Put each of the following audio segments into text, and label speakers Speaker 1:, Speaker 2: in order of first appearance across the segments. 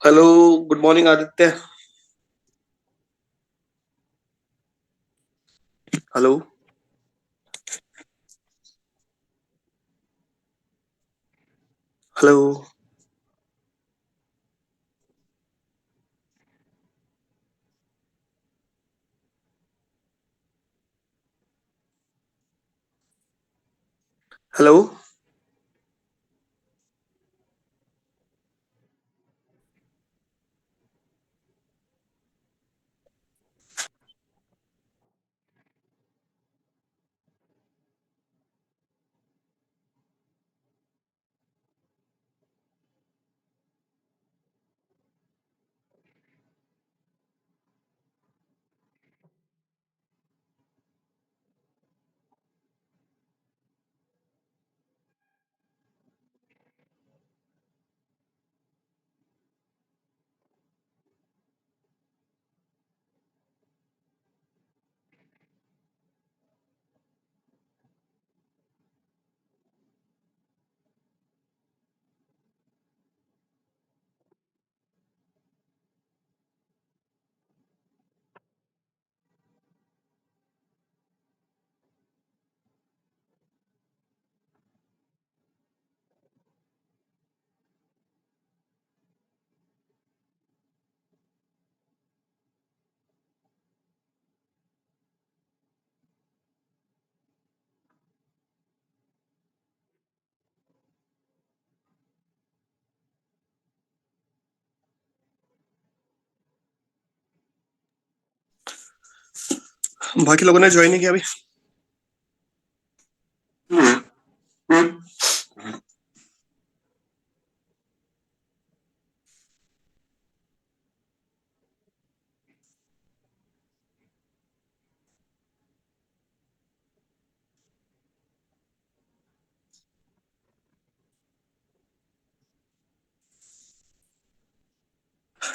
Speaker 1: Hello, good morning Aditya. Hello. Hello. Hello. बाकी लोगों ने ज्वाइन नहीं किया अभी।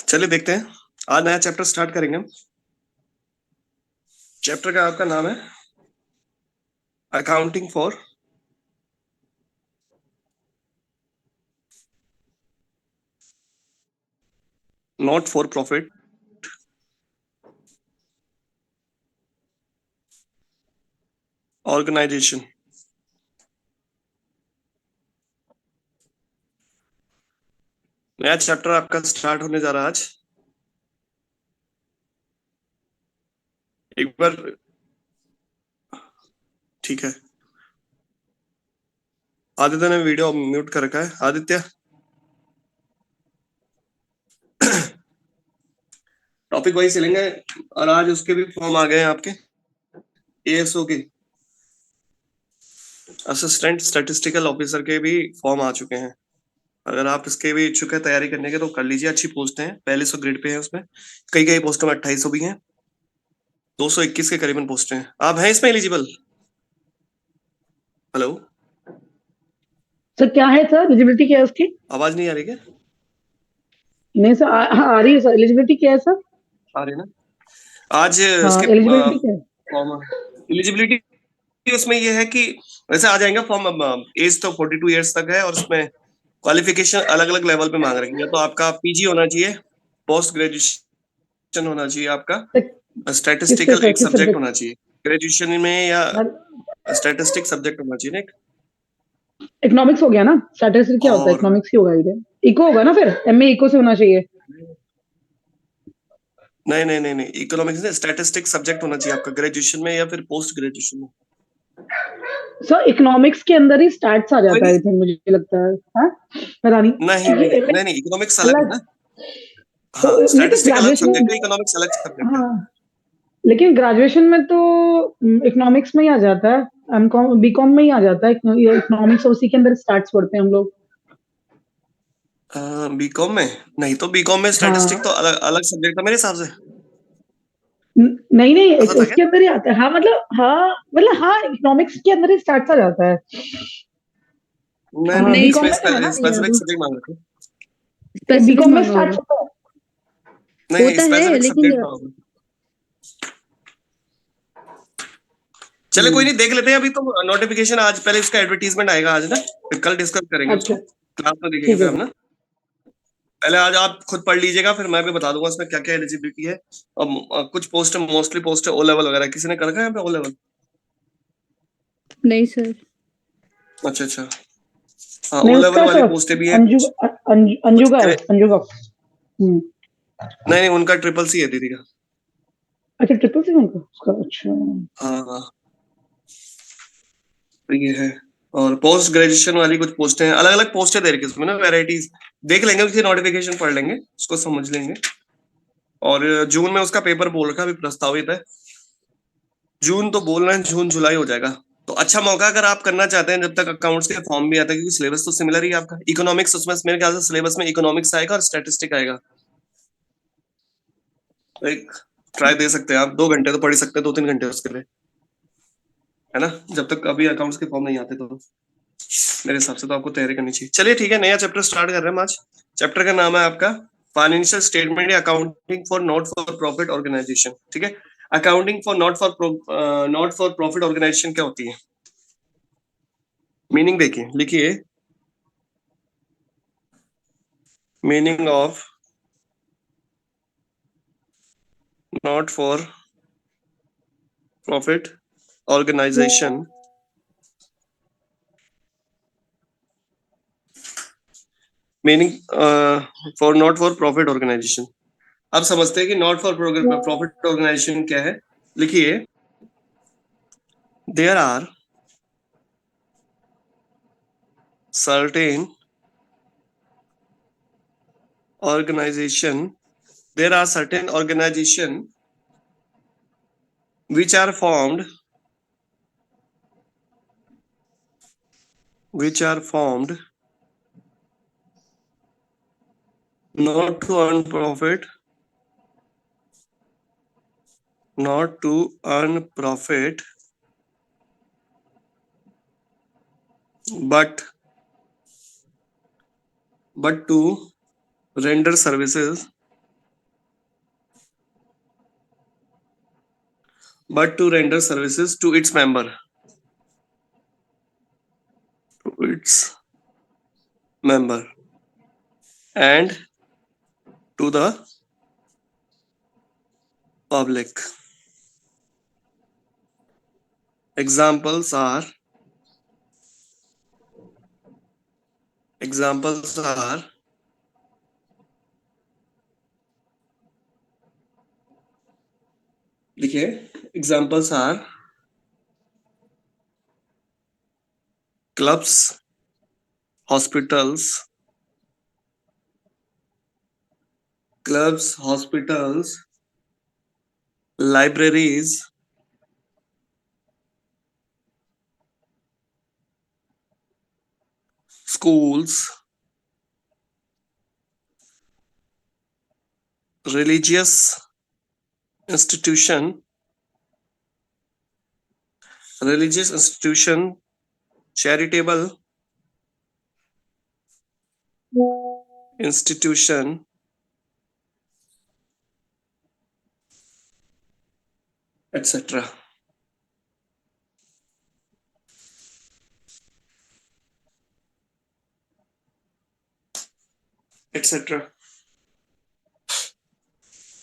Speaker 1: चलिए देखते हैं। आज नया चैप्टर स्टार्ट करेंगे हम। चैप्टर का आपका नाम है accounting for not for profit organisation. नया चैप्टर आपका स्टार्ट होने जा रहा है आज। एक बार ठीक है। आदित्य ने वीडियो म्यूट कर रखा है। आदित्य, टॉपिक वही चलेंगे और आज उसके भी फॉर्म आ गए हैं आपके एएसओ के असिस्टेंट स्टैटिस्टिकल ऑफिसर के भी फॉर्म आ चुके हैं। अगर आप इसके भी इच्छुक है तैयारी करने के तो कर लीजिए। अच्छी पोस्ट है, पहले 100 ग्रेड पे है उसमें। कई कई पोस्टों में 2800 भी हैं। 221 के करीबन पोस्ट हैं। आप हैं इसमें एलिजिबल? हेलो।
Speaker 2: सर क्या है सर एलिजिबिलिटी क्या है उसकी?
Speaker 1: आवाज नहीं आ रही क्या?
Speaker 2: नहीं सर आ रही है सर। एलिजिबिलिटी क्या है सर?
Speaker 1: आ रही है ना? आज
Speaker 2: हाँ
Speaker 1: इसके
Speaker 2: एलिजिबिलिटी क्या है?
Speaker 1: फॉर्म एलिजिबिलिटी उसमें ये है कि वैसे आ जाएगा फॉर्म। एज तो 42 ईयर्स तक है और उसमें क्वालिफिकेशन अलग अलग लेवल पे मांग रखी है। तो आपका पीजी होना चाहिए, पोस्ट ग्रेजुएशन होना चाहिए आपका,
Speaker 2: सर, किस पे
Speaker 1: स्टैटिस्टिकल
Speaker 2: सर
Speaker 1: एक
Speaker 2: किस
Speaker 1: सब्जेक्ट
Speaker 2: सब्जेक्ट?
Speaker 1: होना चाहिए ग्रेजुएशन में, या स्टैटिस्टिक सब्जेक्ट होना चाहिए ना एक।
Speaker 2: इकोनॉमिक्स हो गया ना? स्टैटिस्टिक्स क्या होता है?
Speaker 1: और
Speaker 2: इकोनॉमिक्स ही होगा ये। इको होगा ना? फिर एमए इको से होना चाहिए।
Speaker 1: नहीं नहीं नहीं नहीं, इकोनॉमिक्स में स्टैटिस्टिक सब्जेक्ट होना चाहिए आपका ग्रेजुएशन में या फिर पोस्ट ग्रेजुएशन में।
Speaker 2: सर इकोनॉमिक्स के अंदर ही स्टैट्स आ
Speaker 1: कोई
Speaker 2: जाता है
Speaker 1: नहीं
Speaker 2: आई थिंक, मुझे लगता है। हाँ पता नहीं
Speaker 1: नहीं
Speaker 2: क्योंकि
Speaker 1: नहीं नहीं
Speaker 2: MA
Speaker 1: नहीं नहीं, इकोनॉमिक्स अलग है
Speaker 2: अलग।
Speaker 1: ना।
Speaker 2: तो
Speaker 1: हाँ,
Speaker 2: लेकिन
Speaker 1: स्टैटिस्टिक अलग
Speaker 2: ग्रेजुएशन
Speaker 1: सब्जेक्ट है,
Speaker 2: में,
Speaker 1: इकोनॉमिक्स अलग सब्जेक्ट है।
Speaker 2: हाँ लेकिन ग्रेजुएशन में तो इकोनॉमिक्स में ही आ जाता है। एमकॉम बीकॉम में ही आ जाता है इकोनॉमिक्स, और उसी के अंदर स्टैट्स पढ़ते हैं हम लोग।
Speaker 1: बीकॉम में नहीं, तो बीकॉम में स्टैटिस्टिक
Speaker 2: हाँ
Speaker 1: तो अलग अलग सब्जेक्ट है मेरे हिसाब से।
Speaker 2: नहीं नहीं
Speaker 1: ऐसा था क्या?
Speaker 2: उसके अंदर ही आता है। हाँ मतलब हाँ इकोनॉमिक्स के अंदर ही स्टार्ट आ जाता है।
Speaker 1: नहीं नहीं नहीं,
Speaker 3: नहीं
Speaker 1: इसमें
Speaker 2: बीकॉम में तो है ना ये
Speaker 1: स्पेसिफिक
Speaker 2: अभी?
Speaker 1: सब्जेक्ट मांग रखे।
Speaker 3: स्पेसिफिक
Speaker 2: बीकॉम में
Speaker 3: मांगा
Speaker 2: स्टार्ट
Speaker 3: होगा।
Speaker 2: होता है।
Speaker 1: नहीं नहीं,
Speaker 3: होता है
Speaker 1: स्पेसिफिक
Speaker 3: लेकिन
Speaker 1: सब्जेक्ट मांग। चले कोई नहीं, देख लेते हैं। अभी तो नोटिफिकेशन आज, पहले इसका एडवर्टीजमेंट आएगा आज ना, फिर कल डिस्कस करेंगे उसको।
Speaker 2: अच्छा
Speaker 1: क्लास में देखेंगे
Speaker 2: ठीक
Speaker 1: फिर
Speaker 2: है
Speaker 1: हम
Speaker 2: सर।
Speaker 1: ना। पहले आज आप खुद पढ़ लीजिएगा, फिर मैं भी बता दूंगा इसमें क्या क्या एलिजिबिलिटी है। और कुछ पोस्ट मोस्टली पोस्ट है ओ लेवल वगैरह, किसी ने कर रखा है यहाँ पे ओ लेवल?
Speaker 3: नहीं सर।
Speaker 1: अच्छा अच्छा, हाँ
Speaker 2: नहीं
Speaker 1: ओ लेवल
Speaker 2: उसका
Speaker 1: वाली पोस्टें भी है।
Speaker 2: अंजू अंजू का है, अंजू का।
Speaker 1: नहीं उनका ट्रिपल सी है दीदी का।
Speaker 2: अच्छा ट्रिपल सी उनका उसका, अच्छा।
Speaker 1: हाँ हाँ, तो ये है। और पोस्ट ग्रेजुएशन वाली कुछ पोस्टें हैं, अलग अलग पोस्टें दे रखी उसमें ना, वेराइटीज। देख लेंगे उसकी नोटिफिकेशन, पढ़ लेंगे उसको, समझ लेंगे। और जून में उसका पेपर बोल रखा, अभी प्रस्तावित है। जून तो बोल रहे हैं, जून जुलाई हो जाएगा। तो अच्छा मौका अगर आप करना चाहते हैं, जब तक अकाउंट्स के फॉर्म भी आता है, क्योंकि सिलेबस तो सिमिलर ही है आपका। इकोनॉमिक्स उसमें मेरे ख्याल से सिलेबस में इकोनॉमिक्स आएगा और स्टैटिस्टिक आएगा। तो एक ट्राई दे सकते हैं आप, 2 घंटे तो पढ़ ही सकते हैं, 2-3 घंटे उसके लिए, है ना, जब तक अभी अकाउंट्स के फॉर्म नहीं आते तो। मेरे हिसाब से तो आपको तैयारी करनी चाहिए। चलिए ठीक है, नया चैप्टर स्टार्ट कर रहे हैं आज। चैप्टर का नाम है आपका फाइनेंशियल स्टेटमेंट या accounting for not for profit organisation. ठीक है, accounting for not for profit organisation क्या होती है? मीनिंग देखिए, लिखिए, meaning of not for profit organisation. Meaning for not for profit organisation. अब समझते हैं कि नॉट फॉर प्रॉफिट ऑर्गेनाइजेशन क्या है। लिखिए, there are certain organization there are certain organization which are formed not to earn profit, not to earn profit, but to render services, to its member, and to the public. Examples are देखिए, examples are clubs, hospitals, libraries, schools, religious institution, charitable institution, etc. etc.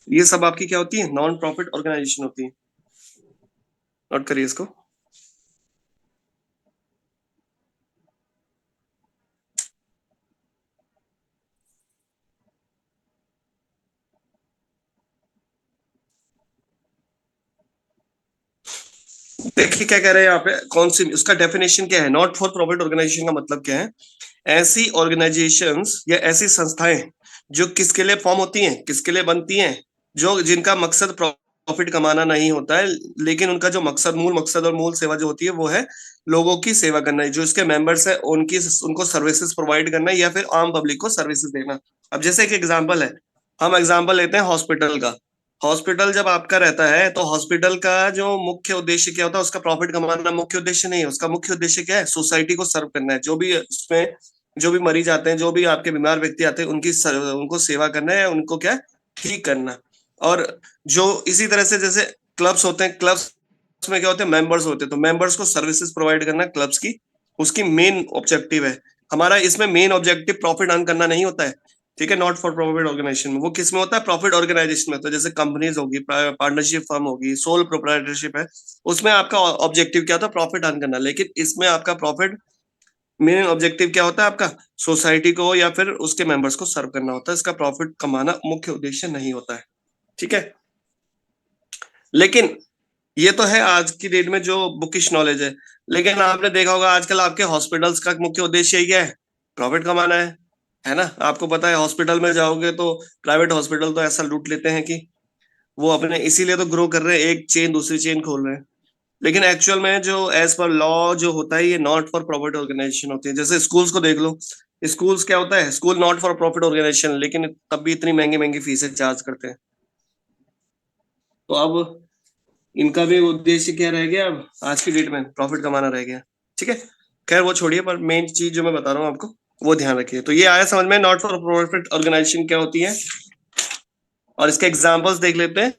Speaker 1: ये सब आपकी क्या होती है? Non profit organisation होती है। Note करिए इसको। देखिए क्या कह रहे हैं यहाँ पे, कौन सी उसका डेफिनेशन क्या है? नॉट फॉर प्रॉफिट ऑर्गेनाइजेशन का मतलब क्या है? ऐसी ऑर्गेनाइजेशंस या ऐसी संस्थाएं जो किसके लिए फॉर्म होती हैं, किसके लिए बनती हैं, जो जिनका मकसद प्रॉफिट कमाना नहीं होता है, लेकिन उनका जो मकसद, मूल मकसद और मूल सेवा जो होती है वो है लोगों की सेवा करना है। जो इसके मेंबर्स है उनको सर्विसेज प्रोवाइड करना या फिर आम पब्लिक को सर्विसेज देना। अब जैसे एक एग्जाम्पल है, हम एग्जाम्पल लेते हैं हॉस्पिटल का। हॉस्पिटल जब आपका रहता है तो हॉस्पिटल का जो मुख्य उद्देश्य क्या होता है? उसका प्रॉफिट कमाना मुख्य उद्देश्य नहीं है। उसका मुख्य उद्देश्य क्या है? सोसाइटी को सर्व करना है। जो भी उसमें जो भी मरीज आते हैं, जो भी आपके बीमार व्यक्ति आते हैं, उनको सेवा करना है, उनको क्या ठीक करना। और जो इसी तरह से जैसे क्लब्स होते हैं, क्लब्स में क्या होते हैं? मेंबर्स होते हैं। तो मेंबर्स को सर्विसेज प्रोवाइड करना क्लब्स की उसकी मेन ऑब्जेक्टिव है। हमारा इसमें मेन ऑब्जेक्टिव प्रॉफिट अर्न करना नहीं होता है। ठीक है, नॉट फॉर प्रॉफिट ऑर्गेनाइजेशन में। वो किस में होता है? प्रॉफिट ऑर्गेनाइजेशन में होता है। जैसे कंपनीज होगी, पार्टनरशिप फर्म होगी, सोल प्रोप्राइटरशिप है, उसमें आपका ऑब्जेक्टिव क्या होता है? प्रॉफिट अर्न करना। लेकिन इसमें आपका प्रॉफिट मेन ऑब्जेक्टिव क्या होता है आपका? सोसाइटी को या फिर उसके मेंबर्स को सर्व करना होता है। इसका प्रॉफिट कमाना मुख्य उद्देश्य नहीं होता है। ठीक है, लेकिन ये तो है आज की डेट में जो बुकिश नॉलेज है। लेकिन आपने देखा होगा आजकल आपके हॉस्पिटल्स का मुख्य उद्देश्य ही क्या है? प्रॉफिट कमाना है ना? आपको पता है हॉस्पिटल में जाओगे तो प्राइवेट हॉस्पिटल तो ऐसा लूट लेते हैं कि वो अपने इसीलिए तो ग्रो कर रहे हैं, एक चेन दूसरी चेन खोल रहे हैं। लेकिन एक्चुअल में जो एज पर लॉ जो होता है, ये नॉट फॉर प्रॉफिट ऑर्गेनाइजेशन होती है। जैसे स्कूल्स को देख लो, स्कूल्स क्या होता है? School not for profit organisation, लेकिन तब भी इतनी महंगी महंगी फीसें चार्ज करते हैं। तो अब इनका भी उद्देश्य क्या रह गया? अब आज की डेट में प्रॉफिट कमाना रह गया। ठीक है, खैर वो छोड़िए, पर मेन चीज जो मैं बता रहा हूँ आपको वो ध्यान रखिए। तो ये आया समझ में, नॉट फॉर प्रॉफिट ऑर्गेनाइजेशन क्या होती है। और इसके एग्जांपल्स देख लेते हैं।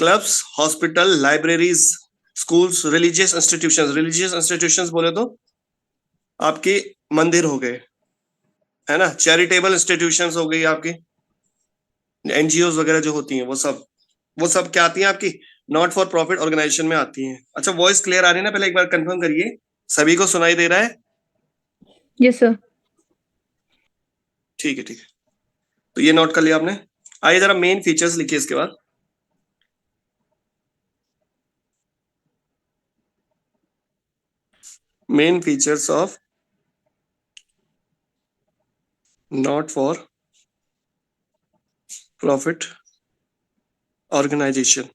Speaker 1: Clubs, hospital, libraries, schools, religious institutions बोले तो आपके मंदिर हो गए, है ना, चैरिटेबल इंस्टीट्यूशंस हो गई आपकी, एनजीओ वगैरह जो होती हैं, वो सब क्या आती हैं आपकी? नॉट फॉर प्रॉफिट ऑर्गेनाइजेशन में आती हैं। अच्छा, वॉइस क्लियर आ रही है ना? पहले एक बार कंफर्म करिए, सभी को सुनाई दे रहा है?
Speaker 3: Yes sir.
Speaker 1: ठीक है, ठीक है, तो ये नोट कर लिया आपने। आइए जरा मेन फीचर्स लिखिए इसके बाद। Main features of not for profit organisation.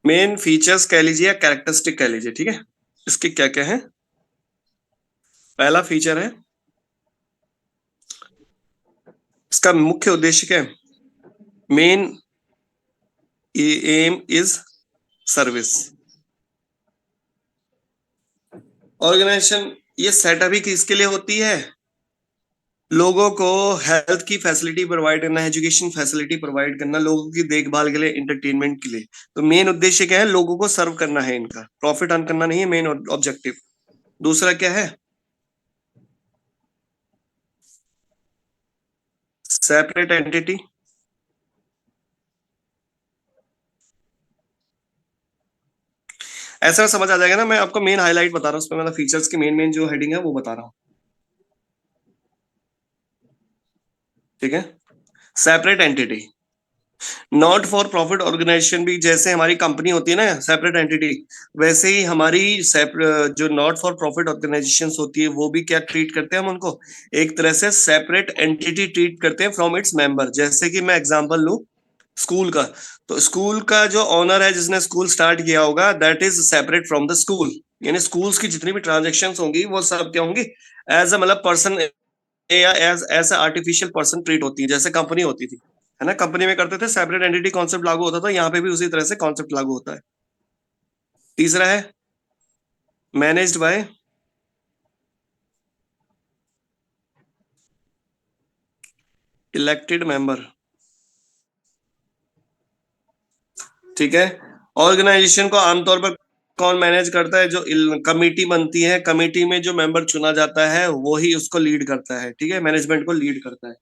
Speaker 1: Main features कह लीजिए या कैरेक्टरिस्टिक कह लीजिए, ठीक है। इसके क्या क्या है? पहला फीचर है, इसका मुख्य उद्देश्य क्या है? Main aim is service. Organisation ये सेटअप ही किसके लिए होती है? लोगों को हेल्थ की फैसिलिटी प्रोवाइड करना, एजुकेशन फैसिलिटी प्रोवाइड करना, लोगों की देखभाल के लिए, एंटरटेनमेंट के लिए। तो मेन उद्देश्य क्या है? लोगों को सर्व करना है, इनका प्रॉफिट अर्न करना नहीं है मेन ऑब्जेक्टिव। दूसरा क्या है? Separate entity. ऐसा समझ आ जाएगा ना? मैं आपको मेन हाईलाइट बता रहा हूँ उसमें, मतलब फीचर्स की मेन मेन जो हेडिंग है वो बता रहा हूँ। ठीक है, separate entity. Not for profit organisation भी जैसे हमारी कंपनी होती है ना सेपरेट एंटिटी, वैसे ही हमारी जो नॉट फॉर प्रॉफिट ऑर्गेनाइजेशन होती है वो भी क्या ट्रीट करते हैं? हम उनको एक तरह से सेपरेट एंटिटी ट्रीट करते हैं फ्रॉम इट्स मेंबर। जैसे कि मैं एग्जांपल लूं स्कूल का, तो स्कूल का जो ऑनर है जिसने स्कूल स्टार्ट किया होगा, that is separate from the school. यानी स्कूल्स की जितनी भी ट्रांजेक्शन होंगी वो सब क्या होंगी? एज अ मतलब पर्सन या एज आर्टिफिशियल पर्सन ट्रीट होती है, जैसे कंपनी होती थी, है ना। कंपनी में करते थे, सेपरेट एंटिटी कॉन्सेप्ट लागू होता था, यहाँ पे भी उसी तरह से कॉन्सेप्ट लागू होता है। तीसरा है मैनेज्ड बाय इलेक्टेड मेंबर। ठीक है, ऑर्गेनाइजेशन को आमतौर पर कौन मैनेज करता है? जो कमिटी बनती है, कमिटी में जो मेंबर चुना जाता है वो ही उसको लीड करता है। ठीक है, मैनेजमेंट को लीड करता है।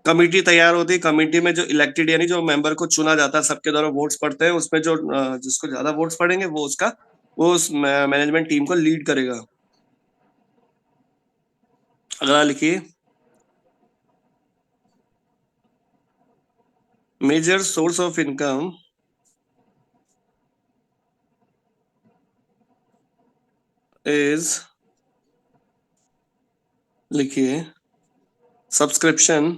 Speaker 1: कमिटी तैयार होती है, कमिटी में जो इलेक्टेड यानी जो मेंबर को चुना जाता है, सबके द्वारा वोट्स पड़ते हैं, उसमें जो जिसको ज्यादा वोट्स पड़ेंगे वो उस मैनेजमेंट टीम को लीड करेगा। अगला लिखिए, major source of income is, लिखिए, subscription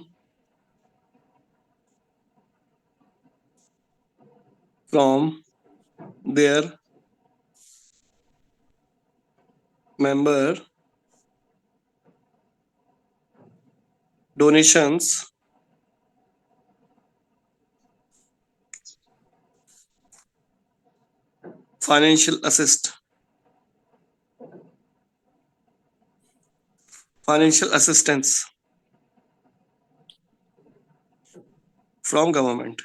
Speaker 1: from there member, donations, financial assistance from government.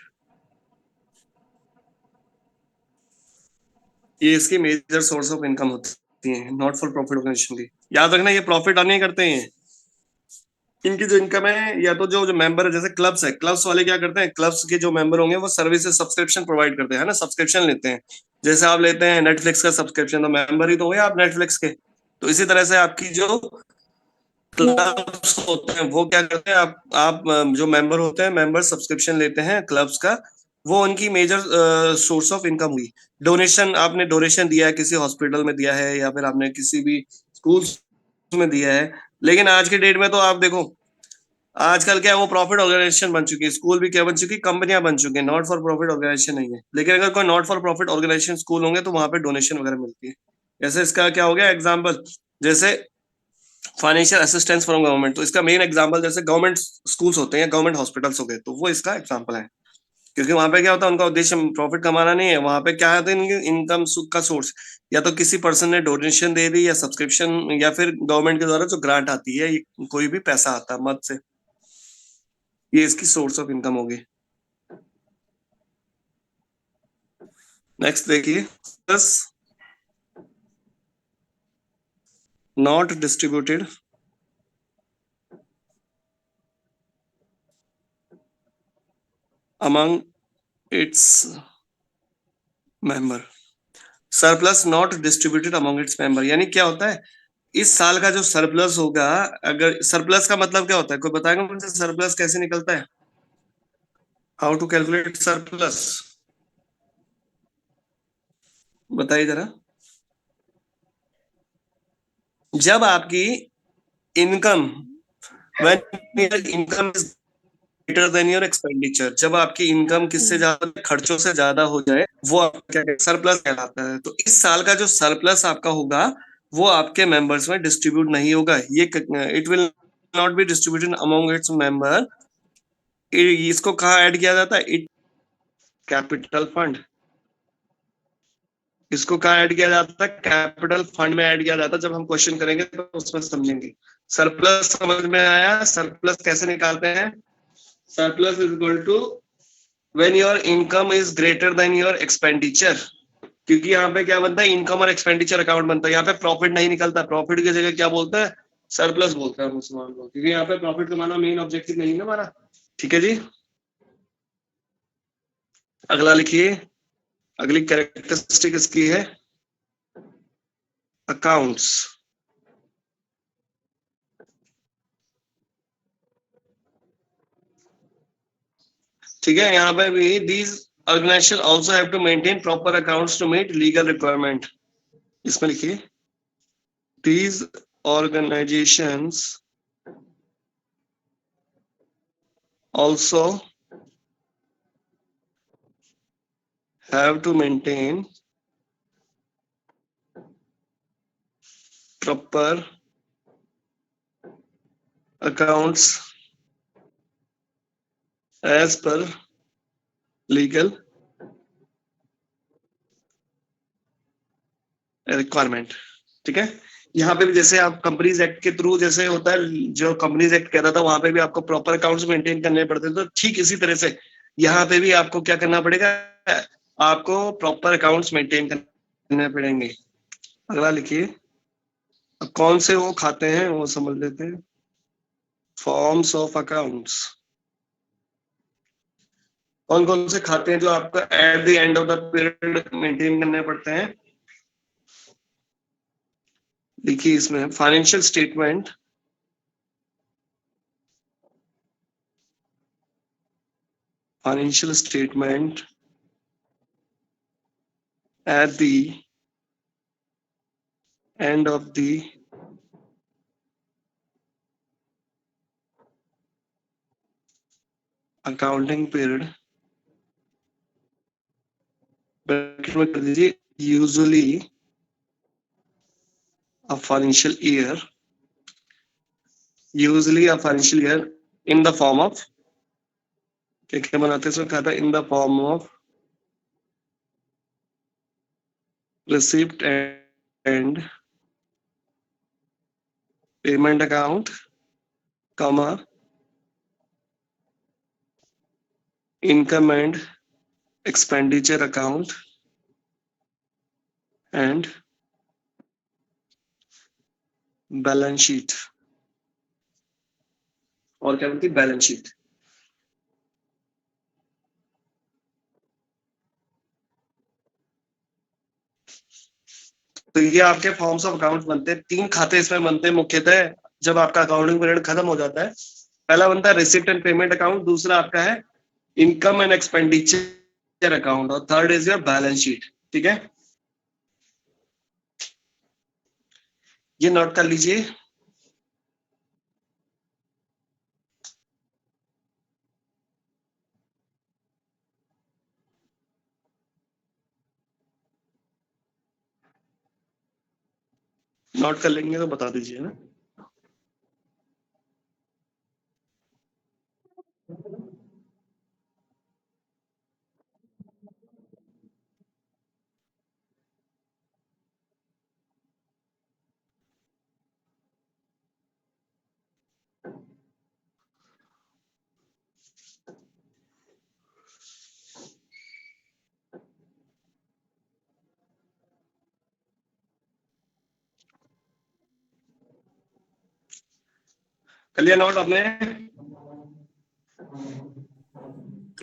Speaker 1: ये इसकी मेजर सोर्स ऑफ इनकम होती है नॉट फॉर प्रॉफिट ऑर्गेनाइजेशन की। याद रखना, ये प्रॉफिट अर्न नहीं करते हैं, इनकी जो इनकम है, या तो जो मेंबर है, जैसे क्लब्स है, क्लब्स वाले क्या करते हैं, क्लब्स के जो मेंबर होंगे वो सर्विसेज सब्सक्रिप्शन प्रोवाइड करते हैं, है ना, सब्सक्रिप्शन लेते हैं। जैसे आप लेते हैं नेटफ्लिक्स का सब्सक्रिप्शन, तो मेंबर ही तो हुए आप नेटफ्लिक्स के। तो इसी तरह से आपकी जो क्लब्स होते हैं वो क्या करते हैं, आप जो मेंबर होते हैं, मेंबर सब्सक्रिप्शन लेते हैं क्लब्स का, वो उनकी मेजर सोर्स ऑफ इनकम हुई। डोनेशन, आपने डोनेशन दिया है, किसी हॉस्पिटल में दिया है, या फिर आपने किसी भी स्कूल में दिया है। लेकिन आज के डेट में तो आप देखो, आजकल क्या है, वो प्रॉफिट ऑर्गेनाइजेशन बन चुकी है, स्कूल भी क्या बन चुकी है, कंपनियां बन चुकी है, नॉट फॉर प्रॉफिट ऑर्गेनाइजेशन नहीं है। लेकिन अगर कोई not for profit organisation school होंगे तो वहां पे डोनेशन वगैरह मिलती है। जैसे इसका क्या हो गया एग्जाम्पल, जैसे फाइनेंशियल असिस्टेंस फ्रॉम गवर्नमेंट, तो इसका मेन एग्जांपल जैसे गवर्नमेंट स्कूल्स होते हैं, गवर्नमेंट हॉस्पिटल्स हो गए, तो वो इसका एग्जांपल है। क्योंकि वहां पे क्या होता है, उनका उद्देश्य प्रॉफिट कमाना नहीं है, वहां पे क्या है, इनकी इनकम का सोर्स या तो किसी पर्सन ने डोनेशन दे दी, या सब्सक्रिप्शन, या फिर गवर्नमेंट के द्वारा जो ग्रांट आती है, कोई भी पैसा आता है मद से, ये इसकी सोर्स ऑफ इनकम होगी। नेक्स्ट देखिए, plus not distributed among its member. Surplus not distributed among its member यानी क्या होता है, इस साल का जो सरप्लस होगा, अगर सरप्लस का मतलब क्या होता है, कोई बताएगा मुझे सरप्लस कैसे निकलता है, हाउ टू कैलकुलेट सरप्लस, बताइए जरा। जब आपकी income, when income is greater than your expenditure, जब आपकी इनकम किससे ज्यादा, खर्चों से ज्यादा हो जाए, वो आपका क्या सरप्लस कहलाता है। तो इस साल का जो सरप्लस आपका होगा, वो आपके मेंबर्स में डिस्ट्रीब्यूट नहीं होगा, ये it will not be distributed among its member. इसको कहाँ ऐड किया जाता है, इट कैपिटल फंड, इसको कहाँ ऐड किया जाता है, कैपिटल फंड में ऐड किया जाता है। जब हम क्वेश्चन करेंगे तो उसमें समझेंगे। सरप्लस समझ में आया, सरप्लस कैसे निकालते हैं, surplus is equal to when your income is greater than your expenditure. क्योंकि यहाँ पे क्या बनता है, इनकम और एक्सपेंडिचर अकाउंट बनता है, यहाँ पे प्रॉफिट नहीं निकलता, प्रॉफिट की जगह क्या बोलते हैं, सरप्लस बोलते हैं मुसलमान लोग, क्योंकि यहाँ पे प्रॉफिट कमाना मेन ऑब्जेक्टिव नहीं है हमारा। ठीक है जी, अगला लिखिए, अगली कैरेक्टरिस्टिक इसकी है अकाउंट्स। ठीक है, यहाँ पे भी these organisation also have to maintain proper accounts to meet legal requirement. इसमें लिखिए, these organisations also have to maintain proper accounts as per legal requirement। ठीक है, यहाँ पे भी जैसे आप कंपनीज एक्ट के थ्रू जैसे होता है, जो कंपनीज एक्ट कहता था, वहां पे भी आपको प्रॉपर अकाउंट्स मेंटेन करने पड़ते थे, तो ठीक इसी तरह से यहाँ पे भी आपको क्या करना पड़ेगा, आपको प्रॉपर अकाउंट्स मेंटेन करने पड़ेंगे। अगला लिखिए, कौन से वो खाते हैं वो समझ लेते हैं, फॉर्म्स ऑफ अकाउंट्स। कौन कौन से खाते हैं जो आपको at the end of the period maintain करने पड़ते हैं। देखिए इसमें financial statement, financial statement at the end of the accounting period, bracket में कर दीजिए, usually a financial year, usually a financial year in the form of, क्या क्या बनाते हैं इसमें, खाता in the form of receipt and payment account, comma income and expenditure account and balance sheet। और क्या बनती है? Balance sheet. तो ये आपके फॉर्म्स ऑफ अकाउंट बनते हैं। 3 खाते इसमें बनते हैं मुख्यतः जब आपका अकाउंटिंग पीरियड खत्म हो जाता है। पहला बनता है रिसिप्ट एंड पेमेंट अकाउंट, दूसरा आपका है इनकम एंड एक्सपेंडिचर अकाउंट, और third is your balance sheet. ठीक है, ये नोट कर लीजिए। नोट कर लेंगे तो बता दीजिए ना। कर लिया नोट आपने?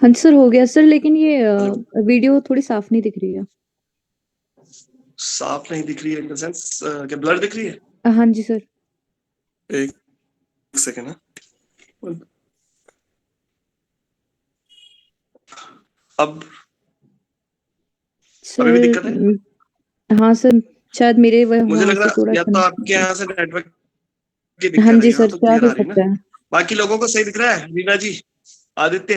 Speaker 3: हाँ जी सर, हो गया सर, लेकिन ये वीडियो थोड़ी साफ नहीं दिख रही है।
Speaker 1: साफ नहीं दिख रही है इन द सेंस क्या ब्लर दिख रही है?
Speaker 3: हाँ जी सर।
Speaker 1: एक सेकेंड है। अब अभी भी दिक्कत है?
Speaker 3: सर हाँ सर, शायद मेरे
Speaker 1: मुझे
Speaker 3: वहाँ
Speaker 1: लग
Speaker 3: से
Speaker 1: रहा
Speaker 3: थोड़ा
Speaker 1: या तो आपके
Speaker 3: कनेक्शन।
Speaker 1: यहाँ से नेटवर्क की
Speaker 3: हाँ
Speaker 1: दिक्कत है,
Speaker 3: जी
Speaker 1: यहाँ
Speaker 3: सर,
Speaker 1: तो
Speaker 3: क्या
Speaker 1: क्लियर
Speaker 3: हो
Speaker 1: आ रही है ना।
Speaker 3: सकता है।
Speaker 1: बाकी लोगों को सही दिख रहा है? रीना जी, आदित्य,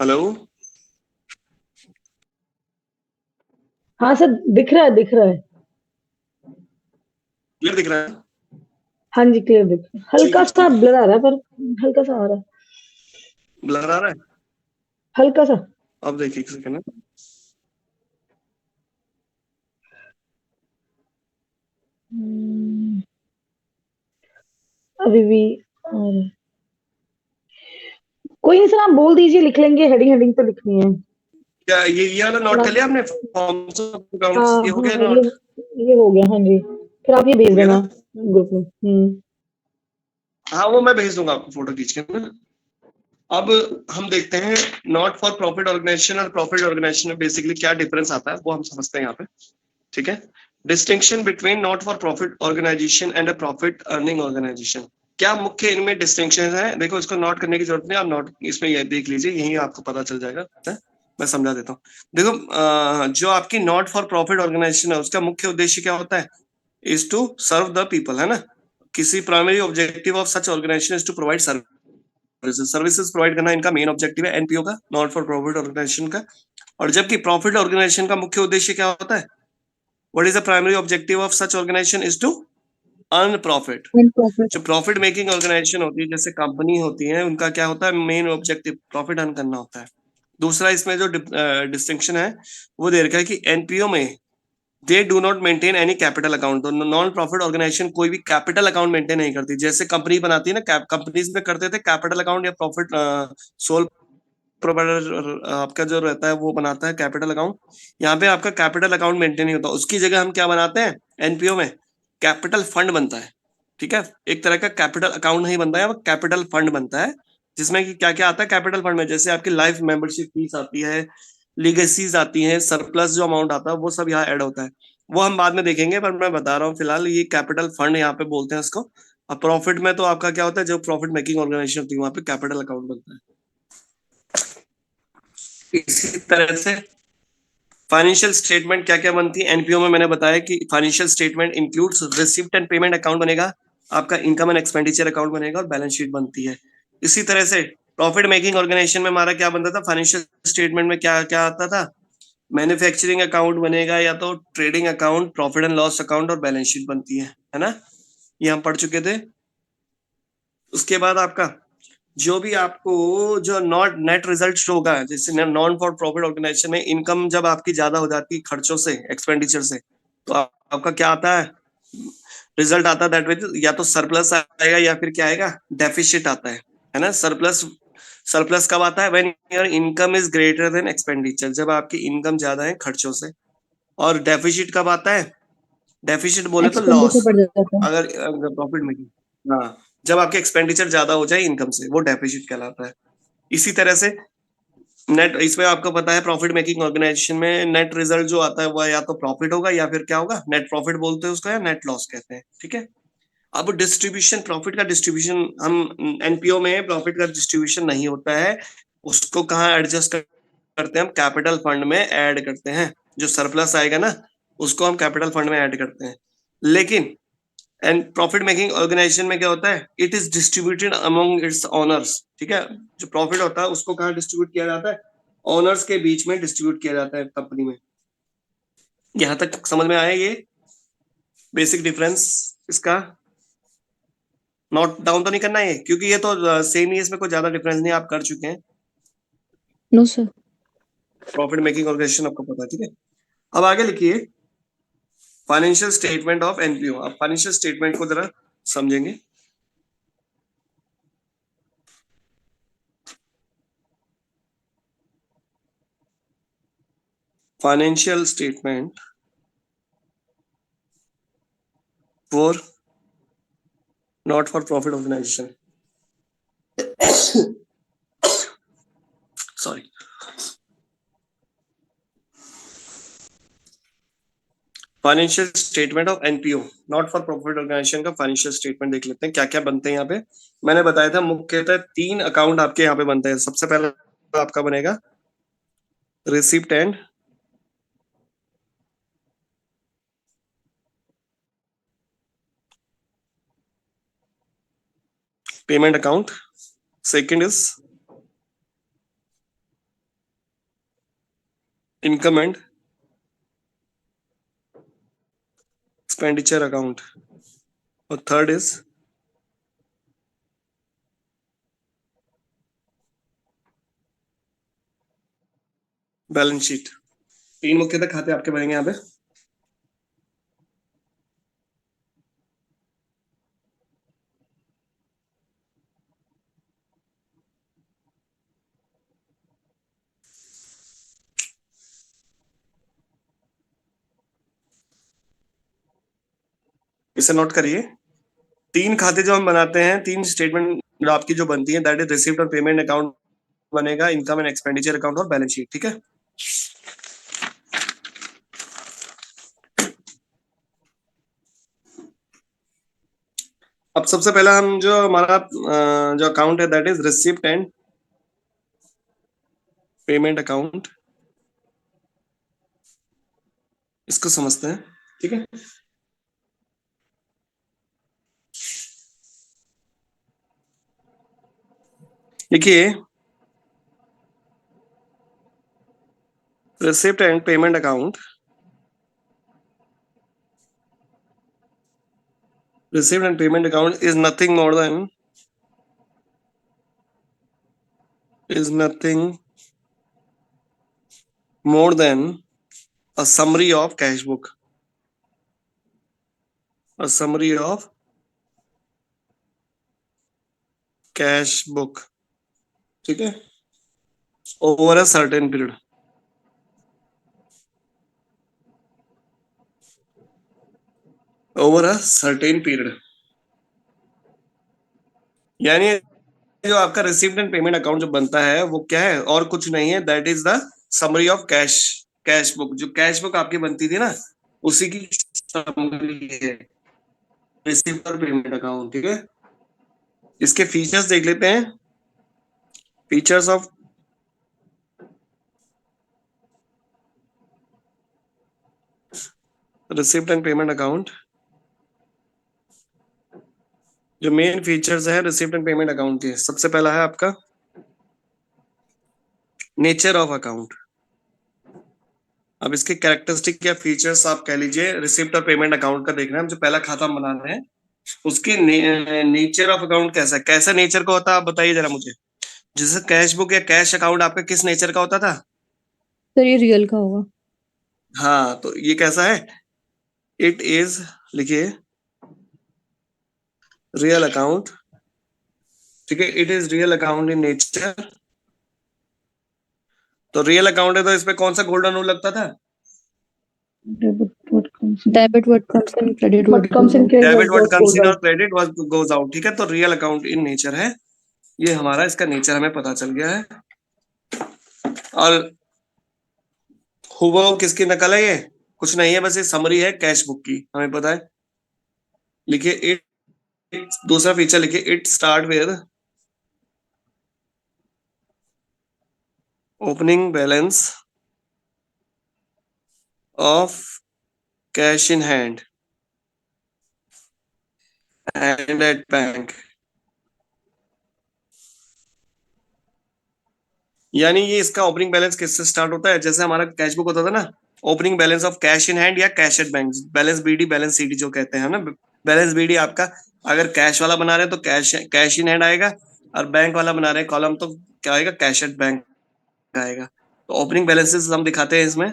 Speaker 1: हेलो?
Speaker 2: हाँ सर, दिख रहा है, दिख रहा है।
Speaker 1: क्लियर दिख रहा है?
Speaker 2: हाँ जी, क्लियर दिख रहा है।
Speaker 1: ठीक
Speaker 2: हल्का
Speaker 1: है,
Speaker 2: सा
Speaker 1: ठीक है।
Speaker 2: ब्लर आ रहा है, पर हल्का सा आ रहा है,
Speaker 1: ब्लर आ रहा है?
Speaker 2: हल्का सा।
Speaker 1: अब देखिए एक सेकेंड है।
Speaker 2: अभी भी आ रहा है। कोई नहीं सर, आप बोल दीजिए, लिख लेंगे, हेडिंग हेडिंग तो लिखनी है।
Speaker 1: क्या ये वाला नोट
Speaker 2: थोड़ा।
Speaker 1: कर लिया आपने? फॉर्म्स ऑफ
Speaker 2: हाँ
Speaker 1: अकाउंट्स ये हो गया
Speaker 2: हाँ,
Speaker 1: नोट?
Speaker 2: ये हो गया, हाँ जी। फिर आप ये भेज
Speaker 1: हो गया
Speaker 2: देना
Speaker 1: ना?
Speaker 2: ग्रुप में।
Speaker 1: हाँ, वो मैं भेज दूंगा आपको फोटो खींच के ना। अब हम देखते हैं नॉट फॉर प्रॉफिट ऑर्गेनाइजेशन और प्रॉफिट ऑर्गेनाइजेशन में बेसिकली क्या डिफरेंस आता है, वो हम समझते हैं यहाँ पे। ठीक है, distinction between not for profit organisation and a profit earning organisation. क्या मुख्य इनमें डिस्टिंक्शन है? देखो, इसको नोट करने की जरूरत नहीं, आप नोट इसमें ये देख लीजिए, यही आपको पता चल जाएगा है? मैं समझा देता हूँ। देखो, जो आपकी नॉट फॉर प्रॉफिट ऑर्गेनाइजेशन है उसका मुख्य उद्देश्य क्या होता है? Is to serve the people, है ना। किसी primary objective of such organisation is to provide services provide करना इनका मेन ऑब्जेक्टिव है, एनपीओ का, नॉट फॉर प्रॉफिट ऑर्गेनाइजेशन का। और जबकि प्रॉफिट ऑर्गेनाइजेशन का मुख्य उद्देश्य क्या होता है? What is the primary objective of such organisation is to earn profit.
Speaker 3: Profit.
Speaker 1: जो प्रॉफिट मेकिंग ऑर्गेनाइजेशन होती है, जैसे कंपनी होती है, उनका क्या होता है? मेन ऑब्जेक्टिव प्रॉफिट अर्न करना होता है। दूसरा इसमें जो डिस्टिंक्शन है वो दे रखा है कि एनपीओ में they do not maintain any capital account. तो नॉन प्रॉफिट ऑर्गेनाइजेशन कोई भी कैपिटल अकाउंट मेंटेन नहीं करती। जैसे कंपनी बनाती है ना, कंपनीज में करते थे कैपिटल अकाउंट, या प्रॉफिट सोल प्रोवाइडर आपका जो रहता है वो बनाता है कैपिटल अकाउंट। यहाँ पे आपका कैपिटल अकाउंट मेंटेन नहीं होता, उसकी जगह हम क्या बनाते हैं? एनपीओ में कैपिटल फंड बनता है। ठीक है, एक तरह का कैपिटल अकाउंट नहीं बनता है, वो कैपिटल फंड बनता है, जिसमें कि क्या क्या आता है कैपिटल फंड में? जैसे आपकी लाइफ मेंबरशिप फीस आती है, लीगेसीज आती हैं, सरप्लस जो अमाउंट आता है वो सब यहाँ ऐड होता है। वो हम बाद में देखेंगे, पर मैं बता रहा हूँ फिलहाल ये कैपिटल फंड यहाँ पे बोलते हैं इसको। अब प्रॉफिट में तो आपका क्या होता है? जो प्रॉफिट मेकिंग ऑर्गेनाइजेशन होती है वहां पे कैपिटल अकाउंट बनता है। इसी तरह से फाइनेंशियल स्टेटमेंट क्या क्या बनती है एनपीओ में? मैंने बताया कि financial statement includes receipt and payment account बनेगा, आपका इनकम एंड एक्सपेंडिचर अकाउंट बनेगा, और बैलेंस शीट बनती है। इसी तरह से प्रॉफिट मेकिंग ऑर्गेनाइजेशन में हमारा क्या बनता था? फाइनेंशियल स्टेटमेंट में क्या क्या आता था? मैन्युफैक्चरिंग अकाउंट बनेगा, या तो trading account, profit and loss account, और बैलेंस शीट बनती है ना। ये हम पढ़ चुके थे। उसके बाद आपका जो भी आपको जो नॉट नेट रिजल्ट शो होगा, जैसे नॉन फॉर प्रॉफिट ऑर्गेनाइजेशन में इनकम जब आपकी ज्यादा हो जाती है खर्चों से, एक्सपेंडिचर से, तो आपका क्या आता है? रिजल्ट आता है दैट विच या तो सरप्लस आएगा या फिर क्या आएगा? डेफिसिट आता है ना। सरप्लस सरप्लस कब आता है? When your income is greater then expenditure, जब आपकी इनकम ज्यादा है खर्चों से। और डेफिसिट कब आता है? डेफिसिट बोले तो
Speaker 3: एक्सपेंडिचर
Speaker 1: लॉस,
Speaker 3: बढ़ जाता है।
Speaker 1: अगर प्रॉफिट में हाँ, जब आपके एक्सपेंडिचर ज्यादा हो जाए इनकम से, वो डेफिसिट कहलाता है। इसी तरह से नेट, इसमें आपको पता है प्रॉफिट मेकिंग ऑर्गेनाइजेशन में नेट रिजल्ट जो आता है वह या तो प्रॉफिट होगा या फिर क्या होगा, नेट प्रॉफिट बोलते हैं उसको या नेट लॉस कहते हैं, ठीक है। अब डिस्ट्रीब्यूशन, प्रॉफिट का डिस्ट्रीब्यूशन, हम एनपीओ में प्रॉफिट का डिस्ट्रीब्यूशन नहीं होता है, उसको कहाँ एडजस्ट करते हैं हम, कैपिटल फंड में ऐड करते हैं। जो सरप्लस आएगा ना उसको हम कैपिटल फंड में ऐड करते हैं। लेकिन एंड प्रॉफिट मेकिंग ऑर्गेनाइजेशन में क्या होता है, it is distributed among it's owners, ठीक है। जो प्रॉफिट होता है उसको कहाँ डिस्ट्रीब्यूट किया जाता है, ओनर्स के बीच में डिस्ट्रीब्यूट किया जाता है कंपनी में। यहां तक समझ में आया ये बेसिक डिफरेंस इसका? नोट डाउन तो नहीं करना है क्योंकि ये तो सेम ही है, इसमें कोई ज्यादा डिफरेंस नहीं, आप कर चुके हैं।
Speaker 3: No sir.
Speaker 1: Profit making organisation आपको पता है, ठीक है। अब आगे लिखिए फाइनेंशियल स्टेटमेंट ऑफ एनपीओ। अब फाइनेंशियल स्टेटमेंट को जरा समझेंगे। Financial statement for not for profit organisation, sorry. Financial statement of NPO not for profit organisation का फाइनेंशियल स्टेटमेंट देख लेते हैं क्या क्या बनते हैं यहाँ पे। मैंने बताया था मुख्यतः 3 अकाउंट आपके यहाँ पे बनते हैं। सबसे पहला आपका बनेगा receipt and payment account, second is income and expenditure account, और थर्ड इज बैलेंस शीट। 3 मुख्यतः खाते आपके बनेंगे यहाँ पे। इसे नोट करिए। 3 खाते जो हम बनाते हैं, 3 स्टेटमेंट आपकी जो बनती है, दैट इज रिसिप्ट और पेमेंट अकाउंट बनेगा, इनकम एंड एक्सपेंडिचर अकाउंट और बैलेंस शीट, ठीक है। अब सबसे पहला हम जो हमारा जो अकाउंट है that is receipt and payment account, इसको समझते हैं, ठीक है। देखिए receipt and payment account, receipt and payment account is nothing more than a summary of cash book, a summary of cash book, ठीक है, over a certain period, over a certain period। यानी जो आपका रिसिप्ट एंड पेमेंट अकाउंट जो बनता है वो क्या है, और कुछ नहीं है, that is the summary of cash, cash book. जो कैश बुक आपकी बनती थी ना उसी की समरी है रिसिप्ट और पेमेंट अकाउंट, ठीक है। इसके फीचर्स देख लेते हैं। Features of receipt and payment account, जो मेन फीचर्स है रिसिप्ट एंड पेमेंट अकाउंट के, सबसे पहला है आपका नेचर ऑफ अकाउंट। अब इसके कैरेक्टरिस्टिक या फीचर्स आप कह लीजिए, रिसिप्ट और पेमेंट अकाउंट का देखना है, हम जो पहला खाता हम बना रहे हैं उसकी नेचर ऑफ अकाउंट कैसा है, कैसा नेचर का होता है आप बताइए जरा मुझे। जैसे कैश बुक या कैश अकाउंट आपका किस नेचर का होता था?
Speaker 3: सर ये रियल का होगा।
Speaker 1: हाँ, तो ये कैसा है, इट इज, लिखिए रियल अकाउंट, ठीक है, it is real account in nature. तो रियल अकाउंट है तो इसमें कौन सा गोल्डन रूल लगता था?
Speaker 2: Debit
Speaker 3: debit what comes in, credit
Speaker 2: What comes in credit
Speaker 1: debit what
Speaker 2: what
Speaker 1: comes
Speaker 2: goes
Speaker 1: इन और
Speaker 2: out.
Speaker 1: Credit what goes out. ठीक है, तो रियल अकाउंट इन नेचर है ये हमारा, इसका नेचर हमें पता चल गया है। और हुबहू किसकी नकल है ये? कुछ नहीं है, बस ये समरी है कैश बुक की, हमें पता है। लिखिए इट, दूसरा फीचर लिखिए, it start with opening balance of cash in hand and at bank. यानी ये इसका ओपनिंग बैलेंस किससे स्टार्ट होता है? जैसे हमारा कैश बुक होता था ना, opening balance of cash in hand या cash at bank, balance BD balance CD जो कहते हैं ना। बैलेंस बीडी आपका अगर कैश वाला बना रहे हैं तो कैश इन हैंड आएगा, और बैंक वाला बना रहे हैं कॉलम तो क्या आएगा? कैश एट बैंक आएगा। तो ओपनिंग बैलेंसेस हम दिखाते हैं इसमें।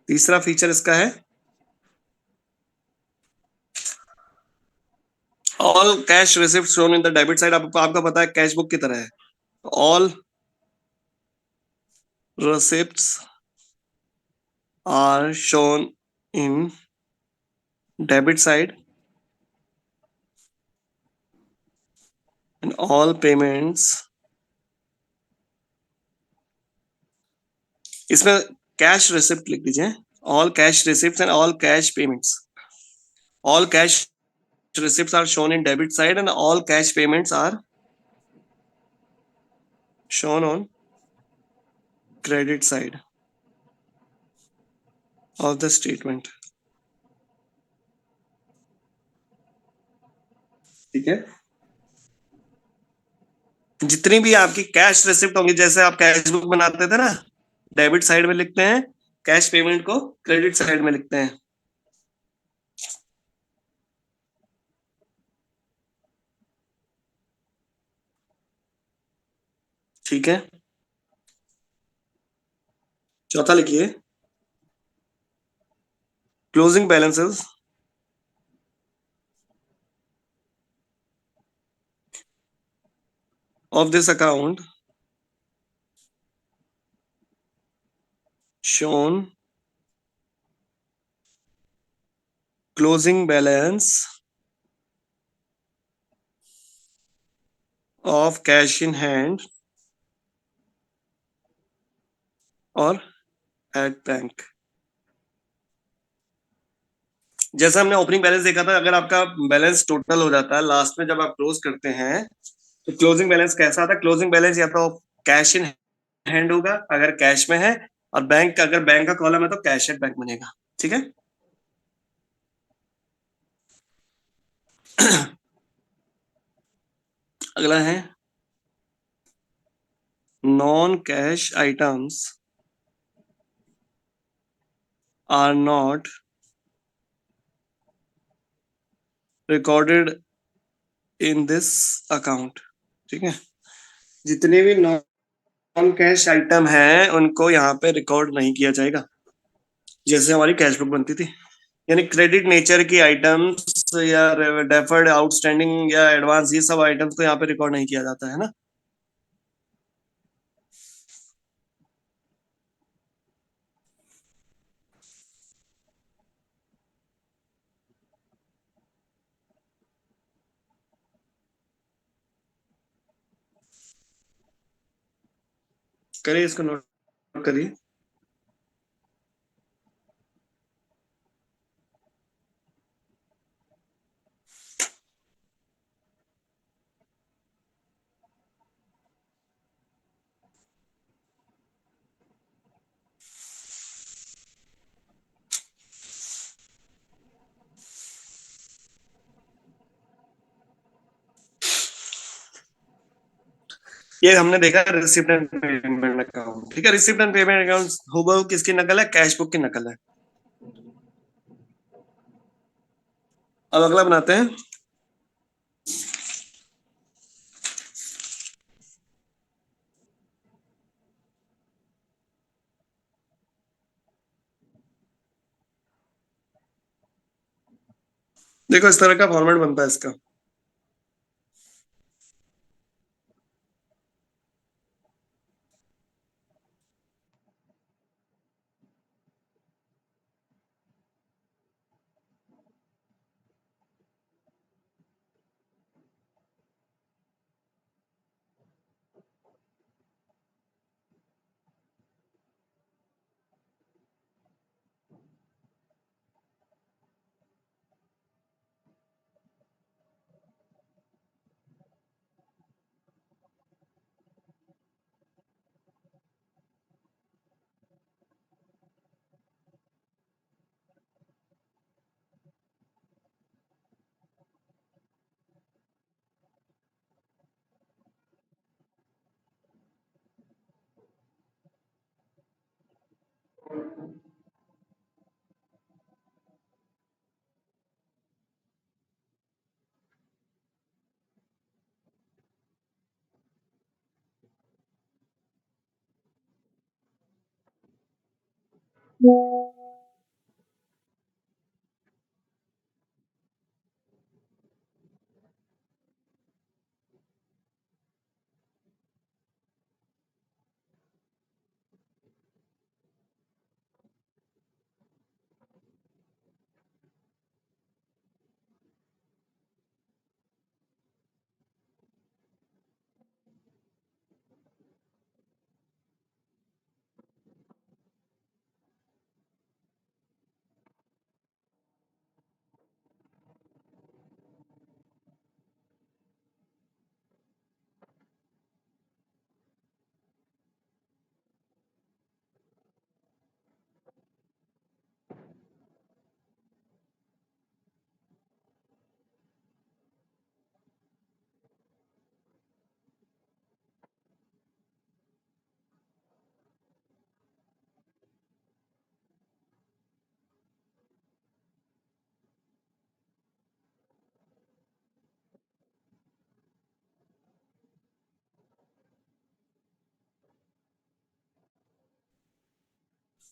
Speaker 1: तीसरा फीचर इसका है all cash receipt shown in the debit side. आपका पता है कैश बुक की तरह है, all receipts are shown in debit side and all payments, इसमें कैश रिसिप्ट लिख दीजिए, all cash receipt and all cash payments. All cash receipts are shown in debit side and all cash payments are shown on credit side of the statement। ठीक है, जितनी भी आपकी cash receipt होंगी, जैसे आप कैश बुक बनाते थे ना, डेबिट साइड में लिखते हैं, कैश पेमेंट को क्रेडिट साइड में लिखते हैं। ठीक है, चौथा लिखिए, closing balances of this account shown closing balance of cash in hand और at बैंक। जैसा हमने ओपनिंग बैलेंस देखा था, अगर आपका बैलेंस टोटल हो जाता है लास्ट में जब आप क्लोज करते हैं, तो क्लोजिंग बैलेंस कैसा आता है? क्लोजिंग बैलेंस या तो कैश इन हैंड होगा अगर कैश में है, और बैंक अगर बैंक का कॉलम है तो कैश एट बैंक बनेगा। ठीक है, अगला है non cash items are not recorded in this account. ठीक है, जितने भी नॉन कैश आइटम है उनको यहाँ पे रिकॉर्ड नहीं किया जाएगा, जैसे हमारी कैश बुक बनती थी। यानी क्रेडिट नेचर की आइटम्स या डेफर्ड आउटस्टैंडिंग या एडवांस, ये सब आइटम्स को यहाँ पे रिकॉर्ड नहीं किया जाता है ना। करिए, इसको नोट करिए। ये हमने देखा रिसिप्ट एंड पेमेंट अकाउंट। ठीक है, रिसिप्ट एंड पेमेंट अकाउंट हुबहू किसकी नकल है? कैश बुक की नकल है। अब अगला बनाते हैं, देखो इस तरह का फॉर्मेट बनता है इसका।